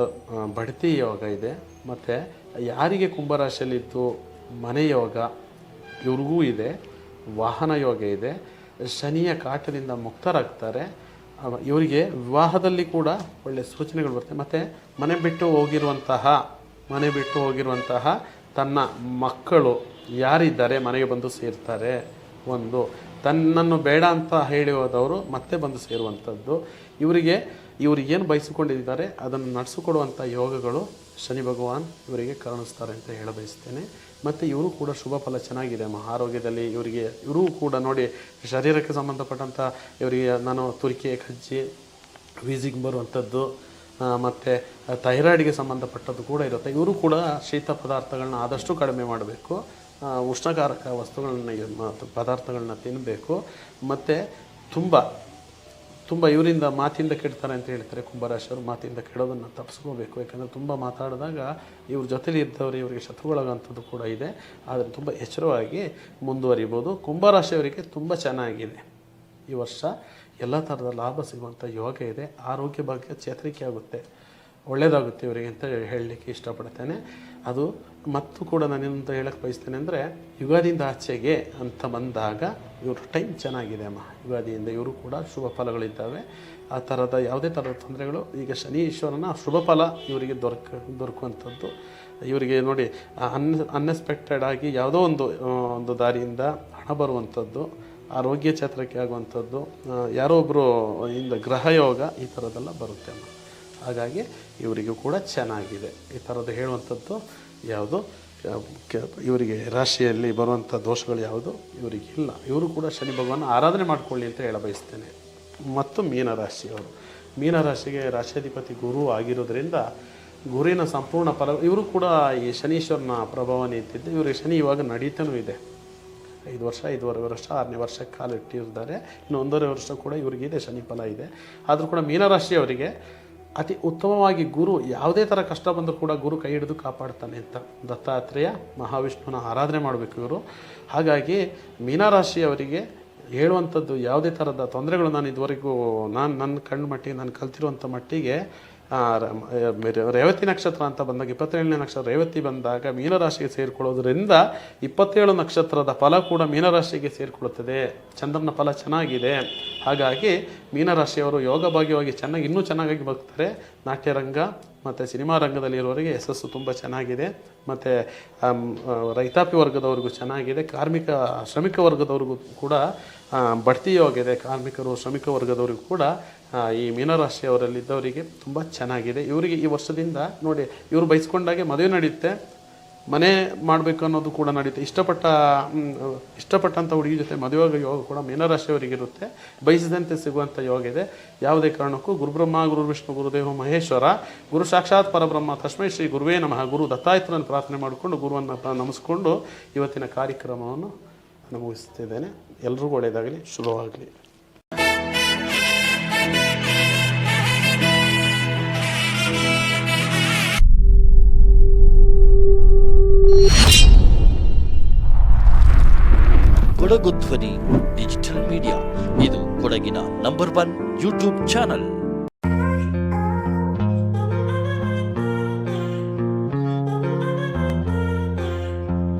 ಬಡ್ತಿ ಯೋಗ ಇದೆ. ಮತ್ತು ಯಾರಿಗೆ ಕುಂಭರಾಶಿಯಲ್ಲಿದ್ದು ಮನೆ ಯೋಗ ಇವ್ರಿಗೂ ಇದೆ, ವಾಹನ ಯೋಗ ಇದೆ, ಶನಿಯ ಕಾಟದಿಂದ ಮುಕ್ತರಾಗ್ತಾರೆ. ಇವರಿಗೆ ವಿವಾಹದಲ್ಲಿ ಕೂಡ ಒಳ್ಳೆಯ ಸೂಚನೆಗಳು ಬರ್ತವೆ. ಮತ್ತು ಮನೆ ಬಿಟ್ಟು ಹೋಗಿರುವಂತಹ ತನ್ನ ಮಕ್ಕಳು ಯಾರಿದ್ದಾರೆ ಮನೆಗೆ ಬಂದು ಸೇರ್ತಾರೆ. ತನ್ನನ್ನು ಬೇಡ ಅಂತ ಹೇಳಿ ಹೋದವರು ಮತ್ತೆ ಬಂದು ಸೇರುವಂಥದ್ದು. ಇವರು ಏನು ಬಯಸಿಕೊಂಡಿದ್ದಾರೆ ಅದನ್ನು ನಡೆಸಿಕೊಡುವಂಥ ಯೋಗಗಳು ಶನಿ ಭಗವಾನ್ ಇವರಿಗೆ ಕರುಣಿಸ್ತಾರೆ ಅಂತ ಹೇಳ ಬಯಸ್ತೇನೆ. ಮತ್ತು ಇವರು ಕೂಡ ಶುಭ ಫಲ ಚೆನ್ನಾಗಿದೆ. ಆರೋಗ್ಯದಲ್ಲಿ ಇವರು ಕೂಡ ನೋಡಿ, ಶರೀರಕ್ಕೆ ಸಂಬಂಧಪಟ್ಟಂಥ ಇವರಿಗೆ ನಾನು ತುರಿಕೆ ಕಜ್ಜಿ ವೀಸಿಗೆ ಬರುವಂಥದ್ದು ಮತ್ತು ಥೈರಾಯ್ಡ್ಗೆ ಸಂಬಂಧಪಟ್ಟದ್ದು ಕೂಡ ಇರುತ್ತೆ. ಇವರು ಕೂಡ ಶೀತ ಪದಾರ್ಥಗಳನ್ನ ಆದಷ್ಟು ಕಡಿಮೆ ಮಾಡಬೇಕು. ಉಷ್ಣಕಾರಕ ಪದಾರ್ಥಗಳನ್ನ ತಿನ್ನಬೇಕು. ಮತ್ತು ತುಂಬ ಇವರಿಂದ ಮಾತಿಂದ ಕೆಡ್ತಾರೆ ಅಂತ ಹೇಳ್ತಾರೆ. ಕುಂಭರಾಶಿಯವರು ಮಾತಿಂದ ಕೆಡೋದನ್ನು ತಪ್ಪಿಸ್ಕೋಬೇಕು. ಯಾಕಂದರೆ ತುಂಬ ಮಾತಾಡಿದಾಗ ಇವ್ರ ಜೊತೆಲಿ ಇದ್ದವರು ಇವರಿಗೆ ಶತ್ರುಗಳಾಗೋಂಥದ್ದು ಕೂಡ ಇದೆ. ಆದರೆ ತುಂಬ ಎಚ್ಚರವಾಗಿ ಮುಂದುವರಿಬೋದು. ಕುಂಭರಾಶಿಯವರಿಗೆ ತುಂಬ ಚೆನ್ನಾಗಿದೆ ಈ ವರ್ಷ. ಎಲ್ಲ ಥರದ ಲಾಭ ಸಿಗುವಂಥ ಯೋಗ ಇದೆ. ಆರೋಗ್ಯ ಬಗ್ಗೆ ಚೇತರಿಕೆ ಆಗುತ್ತೆ, ಒಳ್ಳೆಯದಾಗುತ್ತೆ ಇವರಿಗೆ ಅಂತ ಹೇಳಲಿಕ್ಕೆ ಇಷ್ಟಪಡ್ತೇನೆ. ಅದು ಮತ್ತು ಕೂಡ ನಾನೇನಂತ ಹೇಳಕ್ಕೆ ಬಯಸ್ತೇನೆ ಅಂದರೆ, ಯುಗಾದಿಯಿಂದ ಆಚೆಗೆ ಅಂತ ಬಂದಾಗ ಇವ್ರ ಟೈಮ್ ಚೆನ್ನಾಗಿದೆ ಅಮ್ಮ. ಯುಗಾದಿಯಿಂದ ಇವರು ಕೂಡ ಶುಭ ಫಲಗಳಿದ್ದಾವೆ. ಆ ಥರದ ಯಾವುದೇ ಥರದ ತೊಂದರೆಗಳು ಈಗ ಶನಿ ಈಶ್ವರನ ಶುಭ ಫಲ ಇವರಿಗೆ ದೊರಕುವಂಥದ್ದು. ಇವರಿಗೆ ನೋಡಿ, ಅನ್ಎಕ್ಸ್ಪೆಕ್ಟೆಡ್ ಆಗಿ ಯಾವುದೋ ಒಂದು ದಾರಿಯಿಂದ ಹಣ ಬರುವಂಥದ್ದು, ಆರೋಗ್ಯ ಚೇತರಿಕೆ ಆಗುವಂಥದ್ದು, ಯಾರೋ ಒಬ್ಬರು ಇಂದ ಗ್ರಹ ಯೋಗ ಈ ಥರದ್ದೆಲ್ಲ ಬರುತ್ತೆ ಅಮ್ಮ. ಹಾಗಾಗಿ ಇವರಿಗೂ ಕೂಡ ಚೆನ್ನಾಗಿದೆ. ಈ ಥರದ್ದು ಹೇಳುವಂಥದ್ದು ಯಾವುದು ಇವರಿಗೆ ರಾಶಿಯಲ್ಲಿ ಬರುವಂಥ ದೋಷಗಳು ಯಾವುದು ಇವರಿಗೆ ಇಲ್ಲ. ಇವರು ಕೂಡ ಶನಿ ಭಗವಾನ್ ಆರಾಧನೆ ಮಾಡಿಕೊಳ್ಳಿ ಅಂತ ಹೇಳ ಬಯಸ್ತೇನೆ. ಮತ್ತು ಮೀನರಾಶಿಗೆ ರಾಶಿಯಾಧಿಪತಿ ಗುರು ಆಗಿರೋದ್ರಿಂದ ಗುರುವಿನ ಸಂಪೂರ್ಣ ಫಲ. ಇವರು ಕೂಡ ಈ ಶನೀಶ್ವರನ ಪ್ರಭಾವ ನಿಂತಿದ್ದು. ಇವರಿಗೆ ಶನಿ ಇವಾಗ ನಡೀತಾನೂ ಇದೆ. 5 ವರ್ಷ 5.5 ವರ್ಷ 6ನೇ ವರ್ಷಕ್ಕೆ ಕಾಲಿಟ್ಟಿರ್ತಾರೆ. ಇನ್ನು 1.5 ವರ್ಷ ಕೂಡ ಇವರಿಗಿದೆ ಶನಿ ಫಲ ಇದೆ. ಆದರೂ ಕೂಡ ಮೀನರಾಶಿಯವರಿಗೆ ಅತಿ ಉತ್ತಮವಾಗಿ ಗುರು ಯಾವುದೇ ಥರ ಕಷ್ಟ ಬಂದರೂ ಕೂಡ ಗುರು ಕೈ ಹಿಡಿದು ಕಾಪಾಡ್ತಾನೆ ಅಂತ ದತ್ತಾತ್ರೇಯ ಮಹಾವಿಷ್ಣುನ ಆರಾಧನೆ ಮಾಡಬೇಕು ಇವರು. ಹಾಗಾಗಿ ಮೀನರಾಶಿಯವರಿಗೆ ಹೇಳುವಂಥದ್ದು ಯಾವುದೇ ಥರದ ತೊಂದರೆಗಳು ನಾನು ಇದುವರೆಗೂ ನನ್ನ ಕಣ್ಣು ಮಟ್ಟಿಗೆ ನಾನು ಕಲ್ತಿರುವಂಥ ಮಟ್ಟಿಗೆ ರೇವತಿ ನಕ್ಷತ್ರ ಅಂತ ಬಂದಾಗ 27ನೇ ನಕ್ಷತ್ರ ರೇವತಿ ಬಂದಾಗ ಮೀನರಾಶಿಗೆ ಸೇರಿಕೊಳ್ಳೋದ್ರಿಂದ 27 ನಕ್ಷತ್ರದ ಫಲ ಕೂಡ ಮೀನರಾಶಿಗೆ ಸೇರಿಕೊಳ್ಳುತ್ತದೆ. ಚಂದ್ರನ ಫಲ ಚೆನ್ನಾಗಿದೆ. ಹಾಗಾಗಿ ಮೀನರಾಶಿಯವರು ಯೋಗ ಭಾಗ್ಯವಾಗಿ ಇನ್ನೂ ಚೆನ್ನಾಗಿ ಬರ್ತಾರೆ. ನಾಟ್ಯರಂಗ ಮತ್ತು ಸಿನಿಮಾ ರಂಗದಲ್ಲಿರೋರಿಗೆ ಯಶಸ್ಸು ತುಂಬ ಚೆನ್ನಾಗಿದೆ. ಮತ್ತು ರೈತಾಪಿ ವರ್ಗದವ್ರಿಗೂ ಚೆನ್ನಾಗಿದೆ. ಶ್ರಮಿಕ ವರ್ಗದವ್ರಿಗೂ ಕೂಡ ಬಡ್ತಿ ಯೋಗ ಇದೆ. ಶ್ರಮಿಕ ವರ್ಗದವ್ರಿಗೂ ಕೂಡ ಈ ಮೀನರಾಶಿಯವರಲ್ಲಿದ್ದವರಿಗೆ ತುಂಬ ಚೆನ್ನಾಗಿದೆ. ಇವರಿಗೆ ಈ ವರ್ಷದಿಂದ ನೋಡಿ, ಇವರು ಬಯಸ್ಕೊಂಡಾಗೆ ಮದುವೆ ನಡೆಯುತ್ತೆ. ಮನೆ ಮಾಡಬೇಕು ಅನ್ನೋದು ಕೂಡ ನಡೀತೆ. ಇಷ್ಟಪಟ್ಟಂಥ ಹುಡುಗಿ ಜೊತೆ ಮದುವೆ ಯೋಗ ಕೂಡ ಮೀನರಾಶಿಯವರಿಗಿರುತ್ತೆ. ಬಯಸಿದಂತೆ ಸಿಗುವಂಥ ಯೋಗ ಇದೆ. ಯಾವುದೇ ಕಾರಣಕ್ಕೂ ಗುರುಬ್ರಹ್ಮ ಗುರು ವಿಷ್ಣು ಗುರುದೇವ ಮಹೇಶ್ವರ ಗುರು ಸಾಕ್ಷಾತ್ ಪರಬ್ರಹ್ಮ ತಸ್ಮೈ ಶ್ರೀ ಗುರುವೇ ನಮಃ ಗುರು ದತ್ತಾತ್ರೇಯರನ್ನು ಪ್ರಾರ್ಥನೆ ಮಾಡಿಕೊಂಡು ಗುರುವನ್ನು ನಮಿಸ್ಕೊಂಡು ಇವತ್ತಿನ ಕಾರ್ಯಕ್ರಮವನ್ನು ಮುಗಿಸ್ತಿದ್ದೇನೆ. ಎಲ್ರಿಗೂ ಒಳ್ಳೆಯದಾಗಲಿ, ಶುಭವಾಗಲಿ. ಕೊಡಗು ಧ್ವನಿ ಡಿಜಿಟಲ್ ಮೀಡಿಯಾ ಇದು ಕೊಡಗಿನ ನಂಬರ್ 1 ಯೂಟ್ಯೂಬ್ ಚಾನಲ್.